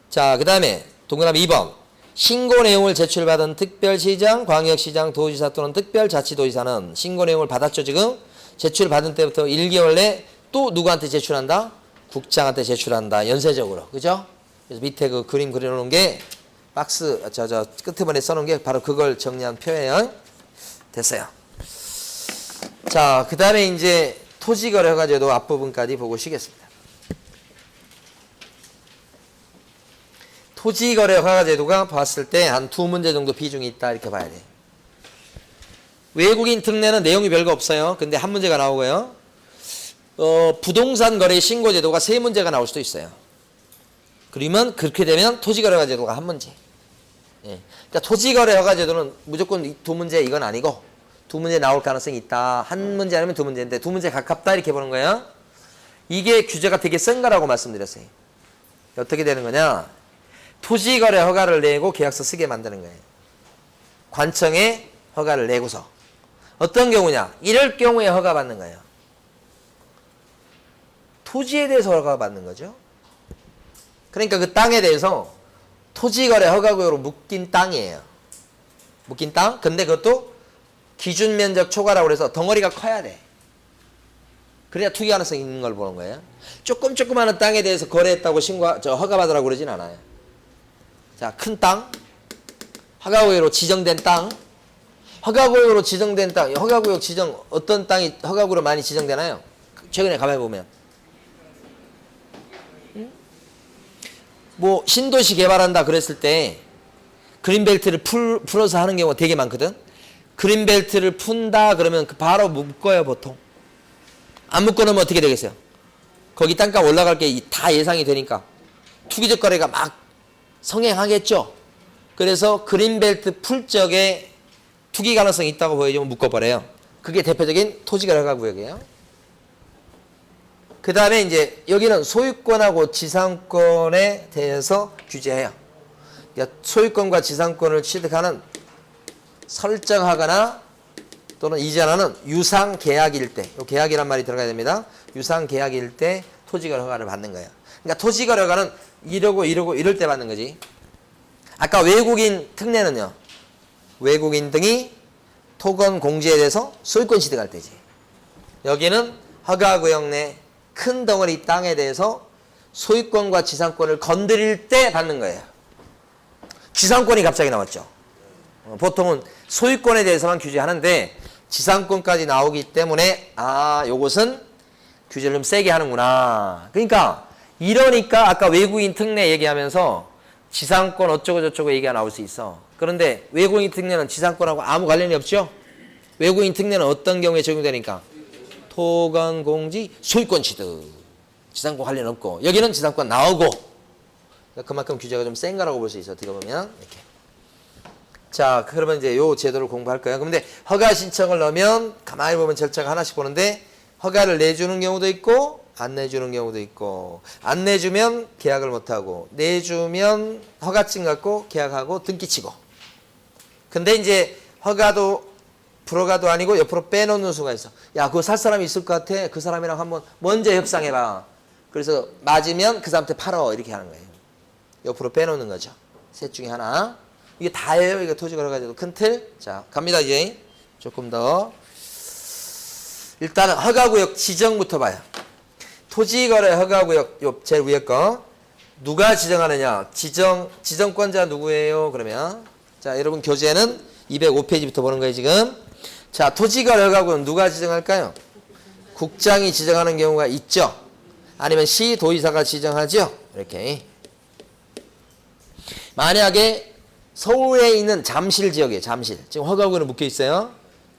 자, 그 다음에 동그라미 2번. 신고 내용을 제출받은 특별시장, 광역시장, 도지사 또는 특별자치도지사는 신고 내용을 받았죠, 지금? 제출받은 때부터 1개월 내 또 누구한테 제출한다? 국장한테 제출한다. 연쇄적으로. 그죠? 그래서 밑에 그 그림 그려놓은 게 박스, 끝부분에 써놓은 게 바로 그걸 정리한 표예요. 됐어요. 자, 그 다음에 이제 토지거래 허가제도 앞부분까지 보고 쉬겠습니다. 토지거래 허가제도가 봤을 때 한 2문제 정도 비중이 있다 이렇게 봐야 돼요. 외국인 특례는 내용이 별거 없어요. 근데 한 문제가 나오고요. 부동산 거래 신고제도가 3문제가 나올 수도 있어요. 그러면 그렇게 되면 토지거래 허가제도가 한 문제. 예. 그러니까 토지거래 허가제도는 무조건 2문제 이건 아니고 2문제 나올 가능성이 있다. 한 문제 아니면 2문제인데 2문제 가깝다 이렇게 보는 거예요. 이게 규제가 되게 센 거라고 말씀드렸어요. 어떻게 되는 거냐? 토지거래 허가를 내고 계약서 쓰게 만드는 거예요. 관청에 허가를 내고서. 어떤 경우냐? 이럴 경우에 허가 받는 거예요. 토지에 대해서 허가 받는 거죠. 그러니까 그 땅에 대해서 토지거래 허가구역으로 묶인 땅이에요. 묶인 땅? 근데 그것도 기준 면적 초과라고 해서 덩어리가 커야 돼. 그래야 투기 가능성이 있는 걸 보는 거예요. 조그마한 땅에 대해서 거래했다고 허가 받으라고 그러진 않아요. 자, 큰 땅, 허가구역으로 지정된 땅, 허가구역으로 지정된 땅, 허가구역 지정 어떤 땅이 허가구역으로 많이 지정되나요? 최근에 가만히 보면 뭐 신도시 개발한다 그랬을 때 그린벨트를 풀어서 하는 경우가 되게 많거든. 그린벨트를 푼다 그러면 바로 묶어요 보통. 안 묶어놓으면 어떻게 되겠어요? 거기 땅값 올라갈 게 다 예상이 되니까 투기적 거래가 막 성행하겠죠. 그래서 그린벨트 풀 적에 투기 가능성이 있다고 보여주면 묶어버려요. 그게 대표적인 토지거래 허가 구역이에요. 그 다음에 이제 여기는 소유권하고 지상권에 대해서 규제해요. 그러니까 소유권과 지상권을 취득하는 설정하거나 또는 이전하는 유상계약일 때, 계약이란 말이 들어가야 됩니다. 유상계약일 때 토지거래 허가를 받는 거예요. 그러니까 토지거래 허가는 이럴 때 받는 거지. 아까 외국인 특례는요. 외국인 등이 토건 공지에 대해서 소유권 취득할 때지. 여기는 허가구역 내 큰 덩어리 땅에 대해서 소유권과 지상권을 건드릴 때 받는 거예요. 지상권이 갑자기 나왔죠. 보통은 소유권에 대해서만 규제하는데 지상권까지 나오기 때문에 요것은 규제를 좀 세게 하는구나. 그러니까 이러니까 아까 외국인 특례 얘기하면서 지상권 어쩌고 저쩌고 얘기가 나올 수 있어. 그런데 외국인 특례는 지상권하고 아무 관련이 없죠. 외국인 특례는 어떤 경우에 적용되니까 토건 공지 소유권 취득 지상권 관련 없고 여기는 지상권 나오고 그만큼 규제가 좀 센 거라고 볼 수 있어. 어떻게 보면 이렇게. 자, 그러면 이제 요 제도를 공부할 거예요. 그런데 허가 신청을 넣으면 가만히 보면 절차가 하나씩 보는데 허가를 내주는 경우도 있고 안 내주는 경우도 있고 안 내주면 계약을 못하고 내주면 허가증 갖고 계약하고 등기치고. 근데 이제 허가도 불허가도 아니고 옆으로 빼놓는 수가 있어. 야, 그거 살 사람이 있을 것 같아. 그 사람이랑 한번 먼저 협상해봐. 그래서 맞으면 그 사람한테 팔어 이렇게 하는 거예요. 옆으로 빼놓는 거죠. 셋 중에 하나. 이게 다예요. 이거 토지거래 허가제도 큰 틀. 자, 갑니다 이제. 조금 더. 일단은 허가구역 지정부터 봐요. 토지거래 허가구역 요 제일 위에 거. 누가 지정하느냐? 지정권자 누구예요? 그러면 자, 여러분 교재는 205페이지부터 보는 거예요, 지금. 자, 토지거래 허가구역 누가 지정할까요? 국장이 지정하는 경우가 있죠. 아니면 시 도의사가 지정하죠. 이렇게. 만약에 서울에 있는 잠실 지역이에요. 잠실. 지금 허가구역으로 묶여 있어요.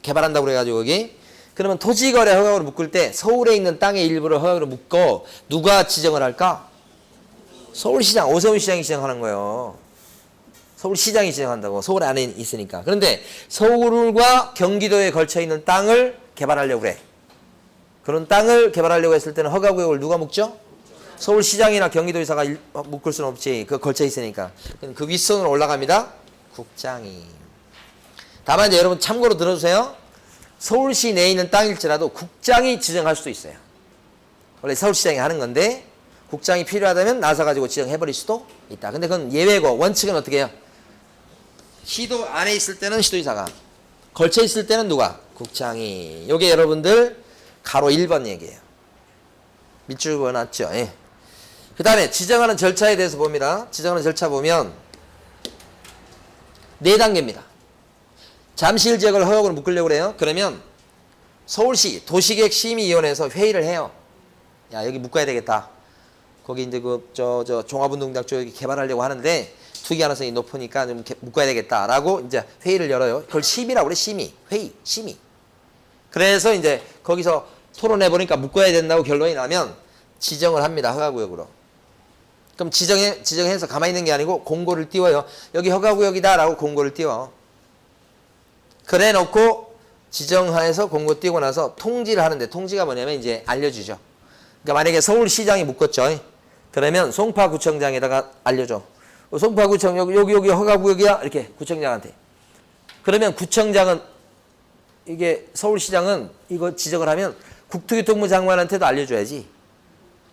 개발한다고 그래가지고 여기. 그러면 토지거래 허가로 묶을 때 서울에 있는 땅의 일부를 허가로 묶고 누가 지정을 할까? 서울시장, 오세훈 시장이 지정하는 거예요. 서울시장이 지정한다고. 서울 안에 있으니까. 그런데 서울과 경기도에 걸쳐 있는 땅을 개발하려고 그래. 그런 땅을 개발하려고 했을 때는 허가구역을 누가 묶죠? 서울시장이나 경기도지사가 묶을 수는 없지. 그 걸쳐 있으니까. 그 윗선으로 올라갑니다. 국장이. 다만 이제 여러분 참고로 들어주세요. 서울시 내에 있는 땅일지라도 국장이 지정할 수도 있어요. 원래 서울시장이 하는 건데 국장이 필요하다면 나서 가지고 지정해버릴 수도 있다. 근데 그건 예외고 원칙은 어떻게 해요? 시도 안에 있을 때는 시도지사가, 걸쳐 있을 때는 누가? 국장이. 요게 여러분들 가로 1번 얘기예요. 밑줄 그어놨죠. 예. 그 다음에 지정하는 절차에 대해서 봅니다. 지정하는 절차 보면 4단계입니다. 잠실 지역을 허가구로 묶으려고 그래요. 그러면 서울시 도시계획심의위원회에서 회의를 해요. 야, 여기 묶어야 되겠다. 거기 이제 종합운동장 쪽에 개발하려고 하는데 투기 가능성이 높으니까 좀 묶어야 되겠다라고 이제 회의를 열어요. 그걸 심의라고 그래. 심의. 회의. 심의. 그래서 이제 거기서 토론해 보니까 묶어야 된다고 결론이 나면 지정을 합니다. 허가구역으로. 그럼 지정해서 가만히 있는 게 아니고 공고를 띄워요. 여기 허가구역이다라고 공고를 띄워. 그래 놓고 지정해서 공고 띄우고 나서 통지를 하는데, 통지가 뭐냐면 이제 알려주죠. 그러니까 만약에 서울시장이 묶었죠. 그러면 송파구청장에다가 알려줘. 송파구청 여기 허가구역이야. 이렇게 구청장한테. 그러면 구청장은, 이게 서울시장은 이거 지정을 하면 국토교통부 장관한테도 알려줘야지.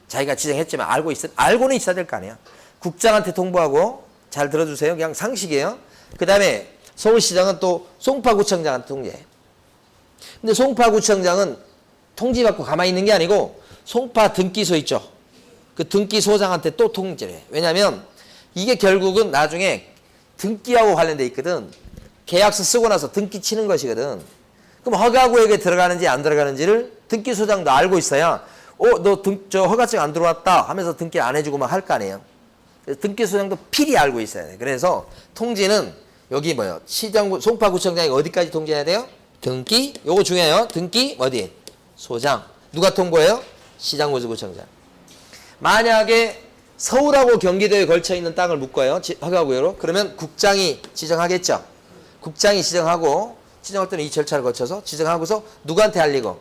자기가 지정했지만 알고는 있어야 될 거 아니야. 국장한테 통보하고. 잘 들어주세요. 그냥 상식이에요. 그 다음에 서울시장은 또 송파구청장한테 통지해. 근데 송파구청장은 통지받고 가만히 있는 게 아니고 송파 등기소 있죠. 그 등기소장한테 또 통지를 해. 왜냐면 이게 결국은 나중에 등기하고 관련돼 있거든. 계약서 쓰고 나서 등기 치는 것이거든. 그럼 허가구역에 들어가는지 안 들어가는지를 등기소장도 알고 있어야 너 허가증 안 들어왔다 하면서 등기 안 해주고 막 할 거 아니에요. 등기소장도 필히 알고 있어야 돼. 그래서 통지는 여기 뭐요? 송파구청장이 어디까지 통지해야 돼요? 등기, 요거 중요해요. 등기 어디? 소장. 누가 통보해요? 시장군수구청장. 만약에 서울하고 경기도에 걸쳐 있는 땅을 묶어요. 허가구역으로. 그러면 국장이 지정하겠죠. 국장이 지정하고, 지정할 때는 이 절차를 거쳐서 지정하고서 누구한테 알리고?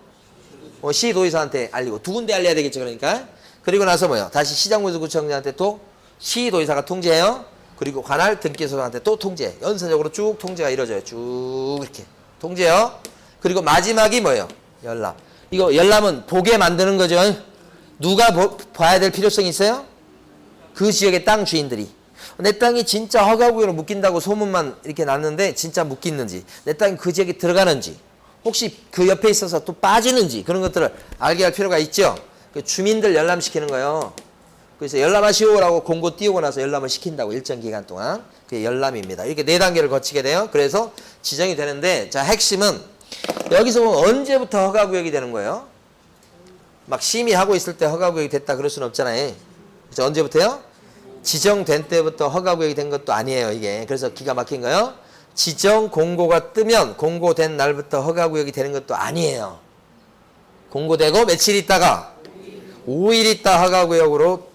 시도지사한테 알리고. 두 군데 알려야 되겠죠. 그러니까. 그리고 나서 뭐요? 다시 시장군수구청장한테 또 시도지사가 통지해요. 그리고 관할 등기소장한테 또 통지해. 연쇄적으로 쭉 통지가 이루어져요. 쭉 이렇게 통지해요. 그리고 마지막이 뭐예요? 열람. 이거 열람은 보게 만드는 거죠. 누가 봐야 될 필요성이 있어요? 그 지역의 땅 주인들이. 내 땅이 진짜 허가구역으로 묶인다고 소문만 이렇게 났는데 진짜 묶이는지, 내 땅이 그 지역에 들어가는지, 혹시 그 옆에 있어서 또 빠지는지, 그런 것들을 알게 할 필요가 있죠. 그 주민들 열람시키는 거예요. 그래서 열람하시오라고 공고 띄우고 나서 열람을 시킨다고. 일정 기간 동안. 그게 열람입니다. 이렇게 4단계를 거치게 돼요. 그래서 지정이 되는데, 자, 핵심은 여기서 보면 언제부터 허가구역이 되는 거예요? 막 심의하고 있을 때 허가구역이 됐다 그럴 수는 없잖아요. 그래서 언제부터요? 지정된 때부터 허가구역이 된 것도 아니에요, 이게. 그래서 기가 막힌 거예요. 지정 공고가 뜨면 공고된 날부터 허가구역이 되는 것도 아니에요. 공고되고 며칠 있다가 5일 있다 허가구역으로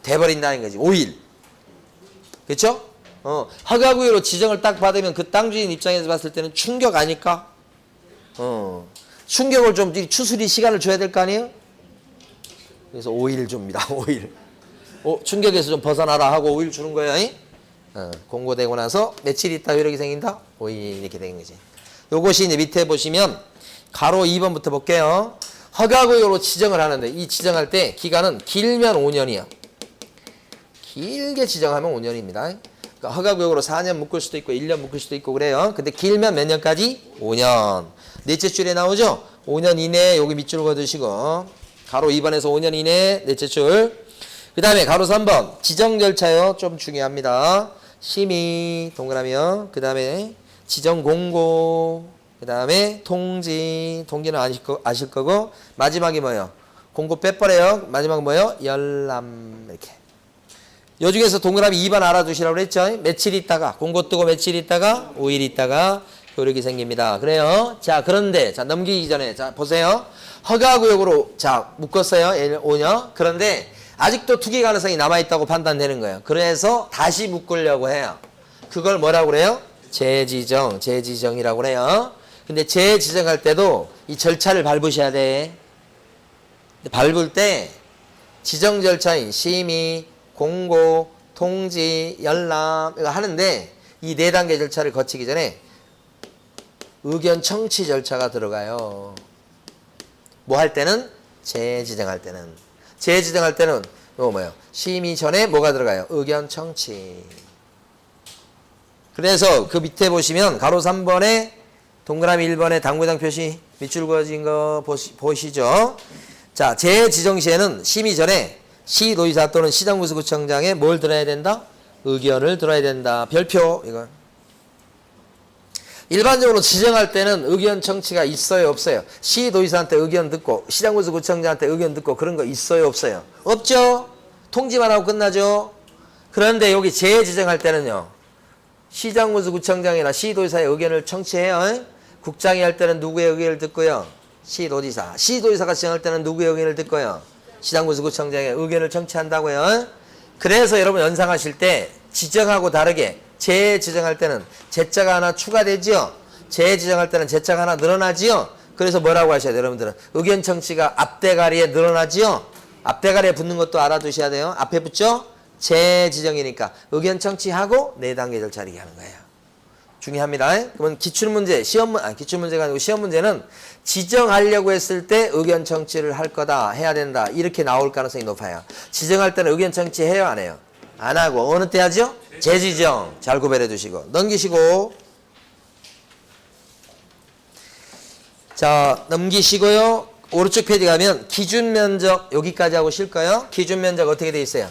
돼버린다는 거지. 5일. 그렇죠? 허가구역으로 지정을 딱 받으면 그 땅 주인 입장에서 봤을 때는 충격 아닐까? 충격을 좀 추스릴 시간을 줘야 될 거 아니에요? 그래서 5일 줍니다. 5일. 충격에서 좀 벗어나라 하고 5일 주는 거예요. 공고되고 나서 며칠 있다 이렇게 생긴다? 5일 이렇게 되는 거지. 요것이 이제 밑에 보시면 가로 2번부터 볼게요. 허가구역으로 지정을 하는데, 이 지정할 때 기간은 길면 5년이요. 길게 지정하면 5년입니다. 그러니까 허가구역으로 4년 묶을 수도 있고 1년 묶을 수도 있고 그래요. 근데 길면 몇 년까지? 5년. 넷째 줄에 나오죠? 5년 이내에 여기 밑줄 그어두시고, 가로 2번에서 5년 이내에 넷째 줄. 그 다음에 가로 3번 지정 절차요. 좀 중요합니다. 심의 동그라미요. 그 다음에 지정 공고, 그 다음에 통지는 아실 거고, 마지막이 뭐예요? 공고 빼버려요. 마지막은 뭐예요? 열람. 이렇게. 요 중에서 동그라미 2번 알아두시라고 그랬죠? 며칠 있다가, 공고 뜨고 며칠 있다가, 5일 있다가, 효력이 생깁니다. 그래요. 자, 그런데 자 넘기기 전에 자 보세요. 허가구역으로 자 묶었어요. 5년. 그런데 아직도 투기 가능성이 남아있다고 판단되는 거예요. 그래서 다시 묶으려고 해요. 그걸 뭐라고 그래요? 재지정이라고 그래요. 근데 재지정할 때도 이 절차를 밟으셔야 돼. 밟을 때 지정 절차인 심의, 공고, 통지, 열람 이거 하는데 이 4단계 절차를 거치기 전에 의견 청취 절차가 들어가요. 뭐 할 때는? 재지정할 때는. 재지정할 때는 이거 뭐예요? 심의 전에 뭐가 들어가요? 의견 청취. 그래서 그 밑에 보시면 가로 3번에 동그라미 1번에 당구장 표시 밑줄 그어진 거 보시죠. 자, 재지정 시에는 심의 전에 시도의사 또는 시장군수구청장에 뭘 들어야 된다? 의견을 들어야 된다. 별표 이거. 일반적으로 지정할 때는 의견 청취가 있어요, 없어요? 시도의사한테 의견 듣고 시장군수구청장한테 의견 듣고 그런 거 있어요, 없어요? 없죠? 통지만 하고 끝나죠? 그런데 여기 재지정할 때는요. 시장군수구청장이나 시도의사의 의견을 청취해요. 국장이 할 때는 누구의 의견을 듣고요? 시도지사. 시도지사가 지정할 때는 누구의 의견을 듣고요? 시장군수구청장의 의견을 청취한다고요. 그래서 여러분 연상하실 때 지정하고 다르게 재지정할 때는 제자가 하나 추가되지요. 재지정할 때는 제자가 하나 늘어나지요. 그래서 뭐라고 하셔야 돼요, 여러분들은? 의견 청취가 앞대가리에 늘어나지요. 앞대가리에 붙는 것도 알아두셔야 돼요. 앞에 붙죠? 재지정이니까 의견 청취하고 4단계 절차를 하는 거예요. 중요합니다. 그러면 기출문제, 기출문제가 아니고 시험 문제는 지정하려고 했을 때 의견 청취를 할 거다, 해야 된다 이렇게 나올 가능성이 높아요. 지정할 때는 의견 청취해요, 안 해요? 안 하고 어느 때 하죠? 재지정. 잘 구별해 두시고 넘기시고 자 넘기시고요. 오른쪽 페이지 가면 기준 면적 여기까지 하고 쉴까요? 기준 면적 어떻게 돼 있어요?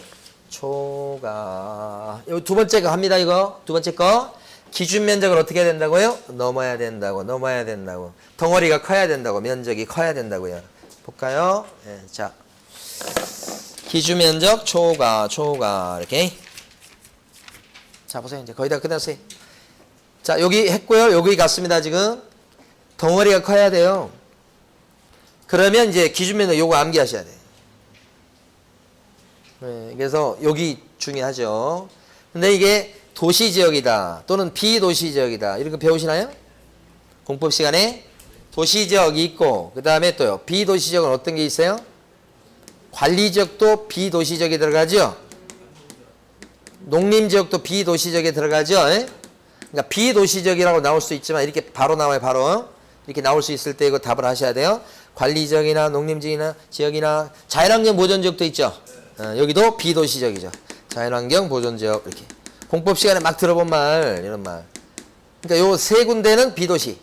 초가. 요 두 번째 거 합니다. 이거 두 번째 거 기준 면적을 어떻게 해야 된다고요? 넘어야 된다고. 덩어리가 커야 된다고. 면적이 커야 된다고요. 볼까요? 네, 자 기준 면적 초가 이렇게. 자 보세요. 이제 거의 다 끝났어요. 자 여기 했고요. 여기 갔습니다. 지금 덩어리가 커야 돼요. 그러면 이제 기준 면적 요거 암기하셔야 돼요. 네, 그래서 여기 중요하죠. 근데 이게 도시지역이다 또는 비도시지역이다 이런 거 배우시나요? 공법 시간에 도시지역이 있고 그 다음에 또요 비도시지역은 어떤 게 있어요? 관리지역도 비도시지역에 들어가죠. 농림지역도 비도시지역에 들어가죠. 그러니까 비도시지역이라고 나올 수 있지만 이렇게 바로 나와요. 바로 이렇게 나올 수 있을 때 이거 답을 하셔야 돼요. 관리지역이나 농림지역이나 지역이나 자연환경 보존지역도 있죠. 여기도 비도시지역이죠. 자연환경 보존지역 이렇게 공법 시간에 막 들어본 말 이런 말. 그러니까 요 세 군데는 비도시,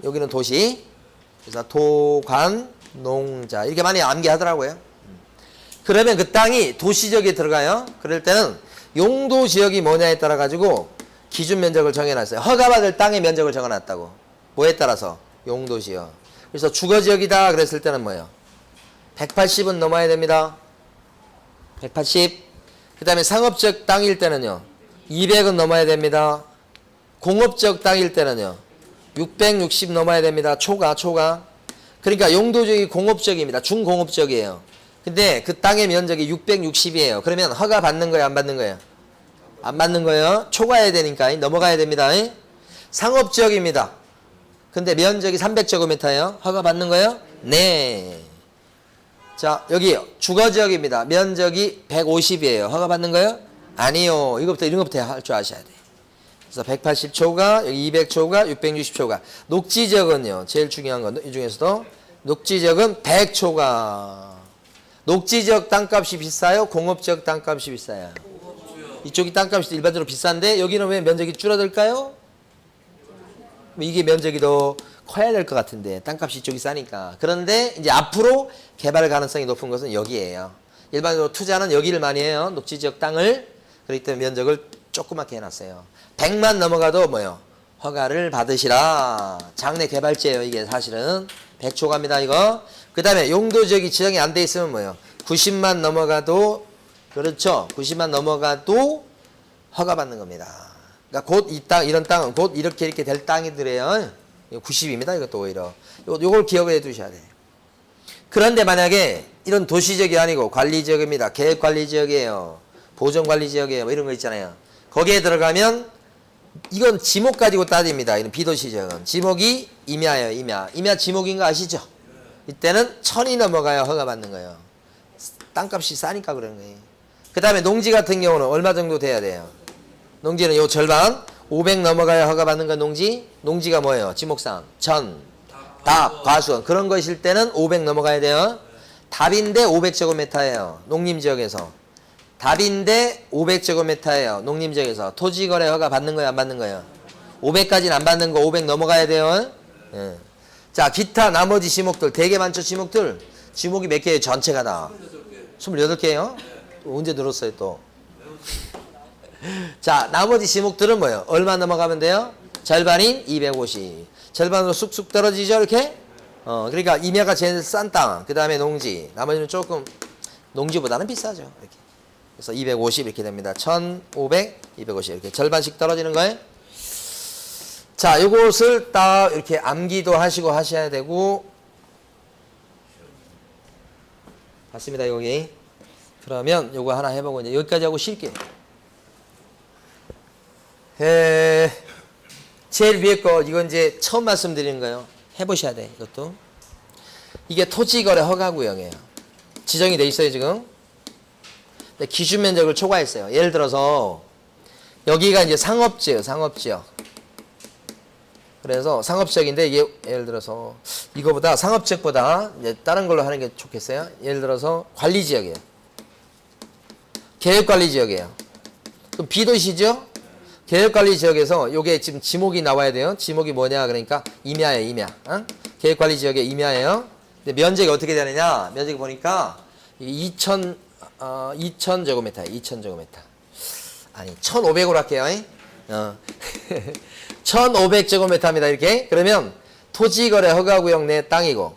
여기는 도시. 그래서 도관, 농자 이렇게 많이 암기하더라고요. 그러면 그 땅이 도시지역에 들어가요. 그럴 때는 용도지역이 뭐냐에 따라 가지고 기준 면적을 정해놨어요. 허가받을 땅의 면적을 정해놨다고. 뭐에 따라서? 용도지역. 그래서 주거지역이다 그랬을 때는 뭐예요? 180은 넘어야 됩니다. 180. 그 다음에 상업지역 땅일 때는요 200은 넘어야 됩니다. 공업지역 땅일 때는요 660 넘어야 됩니다. 초가. 그러니까 용도지역이 공업지역입니다. 중공업지역이에요. 근데 그 땅의 면적이 660이에요. 그러면 허가 받는 거예요, 안 받는 거예요? 안 받는 거예요. 초과해야 되니까 넘어가야 됩니다. 상업지역입니다. 근데 면적이 300제곱미터예요. 허가 받는 거예요? 네. 자, 여기 주거지역입니다. 면적이 150이에요. 허가 받는 거예요? 아니요. 이거부터 이런 것부터 할 줄 아셔야 돼요. 그래서 180초가, 여기 200초가, 660초가. 녹지지역은요. 제일 중요한 건 이 중에서도 녹지지역은 100초가. 녹지지역 땅값이 비싸요? 공업지역 땅값이 비싸요? 이쪽이 땅값이 일반적으로 비싼데 여기는 왜 면적이 줄어들까요? 이게 면적이 더 커야 될 것 같은데 땅값이 이쪽이 싸니까. 그런데 이제 앞으로 개발 가능성이 높은 것은 여기예요. 일반적으로 투자는 여기를 많이 해요. 녹지지역 땅을. 그렇기 때문에 면적을 조그맣게 해놨어요. 100만 넘어가도 뭐요? 허가를 받으시라. 장래 개발지예요. 이게 사실은 100초갑니다. 이거. 그 다음에 용도지역이 지정이 안 돼 있으면 뭐예요? 90만 넘어가도 그렇죠. 90만 넘어가도 허가 받는 겁니다. 그러니까 곧 이 땅, 이런 땅은 곧 이렇게 될 땅이더래요. 90입니다. 이것도 오히려. 요걸 기억을 해 두셔야 돼요. 그런데 만약에 이런 도시지역이 아니고 관리지역입니다. 계획관리지역이에요. 보존관리지역이에요. 뭐 이런 거 있잖아요. 거기에 들어가면 이건 지목 가지고 따집니다. 이런 비도시지역은. 지목이 임야예요. 임야 지목인 거 아시죠? 이때는 1000이 넘어가야 허가받는 거예요. 땅값이 싸니까 그러는 거예요. 그 다음에 농지 같은 경우는 얼마 정도 돼야 돼요? 농지는 요 절반 500 넘어가야 허가받는 건 농지. 농지가 뭐예요? 지목상 전, 답, 과수원 그런 것일 때는 500 넘어가야 돼요. 답인데 500제곱미터예요. 농림지역에서. 답인데 500제곱미터예요. 농림지역에서. 토지거래 허가 받는 거예요? 안 받는 거예요? 500까지는 안 받는 거 500 넘어가야 돼요. 예. 자, 기타 나머지 지목들 대개 많죠. 지목들. 지목이 몇 개예요? 전체가 다. 28개예요? 언제 늘었어요 또? 자, 나머지 지목들은 뭐예요? 얼마 넘어가면 돼요? 절반인 250. 절반으로 쑥쑥 떨어지죠, 이렇게? 그러니까 임야가 제일 싼 땅, 그 다음에 농지, 나머지는 조금 농지보다는 비싸죠, 이렇게. 그래서 250 이렇게 됩니다. 1500, 250 이렇게 절반씩 떨어지는 거예요. 자, 요것을 딱 이렇게 암기도 하시고 하셔야 되고. 봤습니다, 여기. 그러면 요거 하나 해보고 이제 여기까지 하고 쉴게요. 제일 위에 거 이건 이제 처음 말씀드리는 거예요. 해보셔야 돼. 이것도 이게 토지거래 허가구역이에요. 지정이 돼 있어요 지금. 근데 기준 면적을 초과했어요. 예를 들어서 여기가 이제 상업지역. 그래서 상업지역인데 이게 예를 들어서 이거보다 상업지역보다 이제 다른 걸로 하는 게 좋겠어요. 예를 들어서 관리지역이에요. 계획관리지역이에요. 그럼 비도시죠? 계획관리지역에서 요게 지금 지목이 나와야 돼요. 지목이 뭐냐 그러니까 임야예요. 임야. 계획관리지역의 임야예요. 근데 면적이 어떻게 되느냐? 면적이 보니까 2000제곱미터예요. 2000제곱미터. 아니 1500으로 할게요. 1500제곱미터입니다. 이렇게. 그러면 토지거래 허가구역 내 땅이고,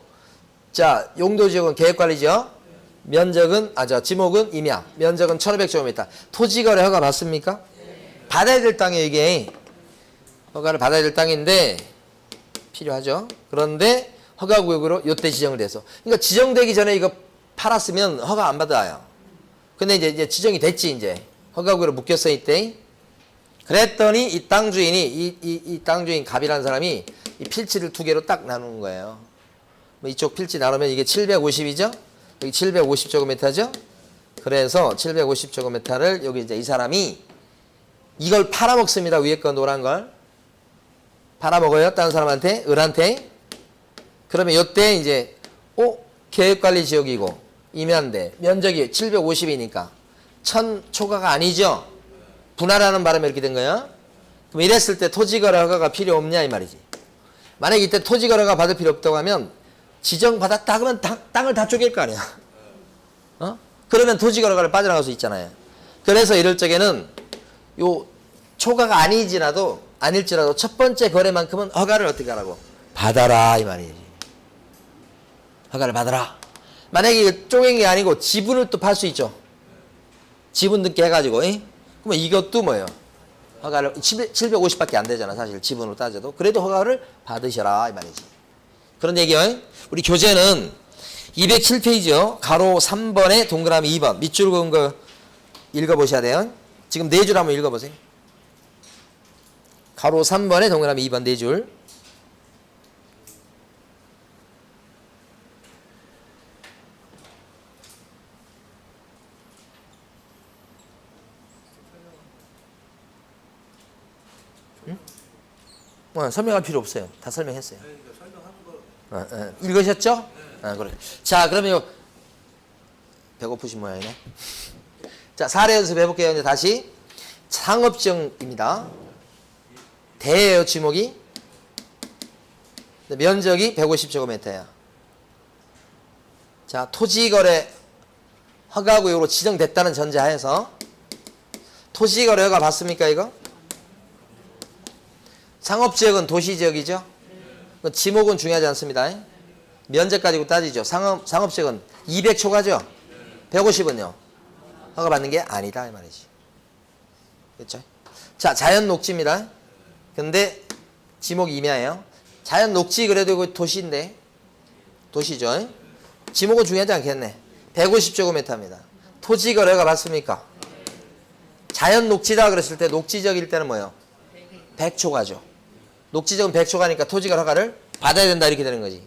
자 용도지역은 계획관리지역, 면적은 지목은 임야, 면적은 1500제곱미터. 토지거래 허가 받습니까? 받아야 될 땅이에요. 이게 허가를 받아야 될 땅인데 필요하죠. 그런데 허가구역으로 요때 지정을 돼서, 그러니까 지정되기 전에 이거 팔았으면 허가 안 받아요. 근데 이제 지정이 됐지. 이제 허가구역으로 묶였어 이때. 그랬더니 이 땅 주인이 이 땅 주인 갑이라는 사람이 이 필지를 두 개로 딱 나누는 거예요. 뭐 이쪽 필지 나누면 이게 750이죠. 여기 750제곱미터죠. 그래서 750제곱미터를 여기 이제 이 사람이 이걸 팔아먹습니다. 위에 거 노란 걸 팔아먹어요. 다른 사람한테, 을한테. 그러면 요때 이제 계획관리지역이고 임야인데 면적이 750이니까 1000 초과가 아니죠. 분할하는 바람에 이렇게 된 거야. 그럼 이랬을 때 토지거래 허가가 필요 없냐 이 말이지. 만약에 이때 토지거래 허가 받을 필요 없다고 하면 지정받았다 그러면 땅을 다 쪼갤 거 아니야. 그러면 토지거래 허가를 빠져나갈 수 있잖아요. 그래서 이럴 적에는 요 초과가 아닐지라도 첫 번째 거래만큼은 허가를 어떻게 하라고? 받아라 이 말이지. 허가를 받아라. 만약에 이거 쪼갠 게 아니고 지분을 또 팔 수 있죠. 지분 등기 해가지고. 그러면 이것도 뭐예요? 허가를 750밖에 안 되잖아. 사실 지분으로 따져도. 그래도 허가를 받으셔라 이 말이지. 그런 얘기요. 우리 교재는 207페이지요. 가로 3번에 동그라미 2번. 밑줄 그은 거 읽어보셔야 돼요. 지금 4줄 한번 읽어보세요. 가로 3번에 동그라미 2번 4줄. 설명할 필요 없어요. 다 설명했어요. 읽으셨죠? 그래. 자, 그러면 배고프신 모양이네. 자, 사례 연습 해볼게요. 이제 다시. 상업지역입니다. 대예요, 지목이. 면적이 150제곱미터야. 자, 토지거래 허가구역으로 지정됐다는 전제하에서 토지거래 허가 받습니까, 이거? 상업지역은 도시지역이죠. 지목은 중요하지 않습니다. 면적 가지고 따지죠. 상업지역은 200 초과죠. 150은요. 허가받는 게 아니다 이 말이지. 그렇죠? 자, 자연 녹지입니다. 근데 지목이 임야예요. 자연 녹지 그래도 이거 도시인데. 도시죠. 지목은 중요하지 않겠네. 150제곱미터입니다. 토지 거래가 받습니까? 자연 녹지다 그랬을 때 녹지적일 때는 뭐예요? 100초가죠. 녹지적은 100초가니까 토지가 허가를 받아야 된다 이렇게 되는 거지.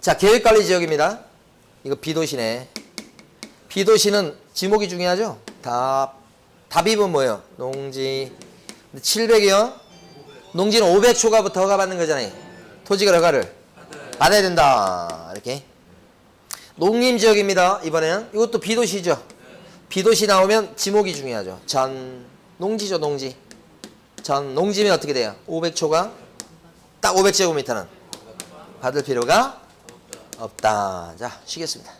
자, 계획관리지역입니다. 이거 B도시네. B도시는 지목이 중요하죠. 답입은 뭐예요? 농지 700이요. 농지는 500초가부터 허가받는 거잖아요. 토지가 허가를 받아야 된다 이렇게. 농림지역입니다. 이번에는 이것도 B도시죠. B도시 나오면 지목이 중요하죠. 전 농지죠. 농지. 전 농지면 어떻게 돼요? 500초가 딱 500제곱미터는 받을 필요가 없다. 자, 쉬겠습니다.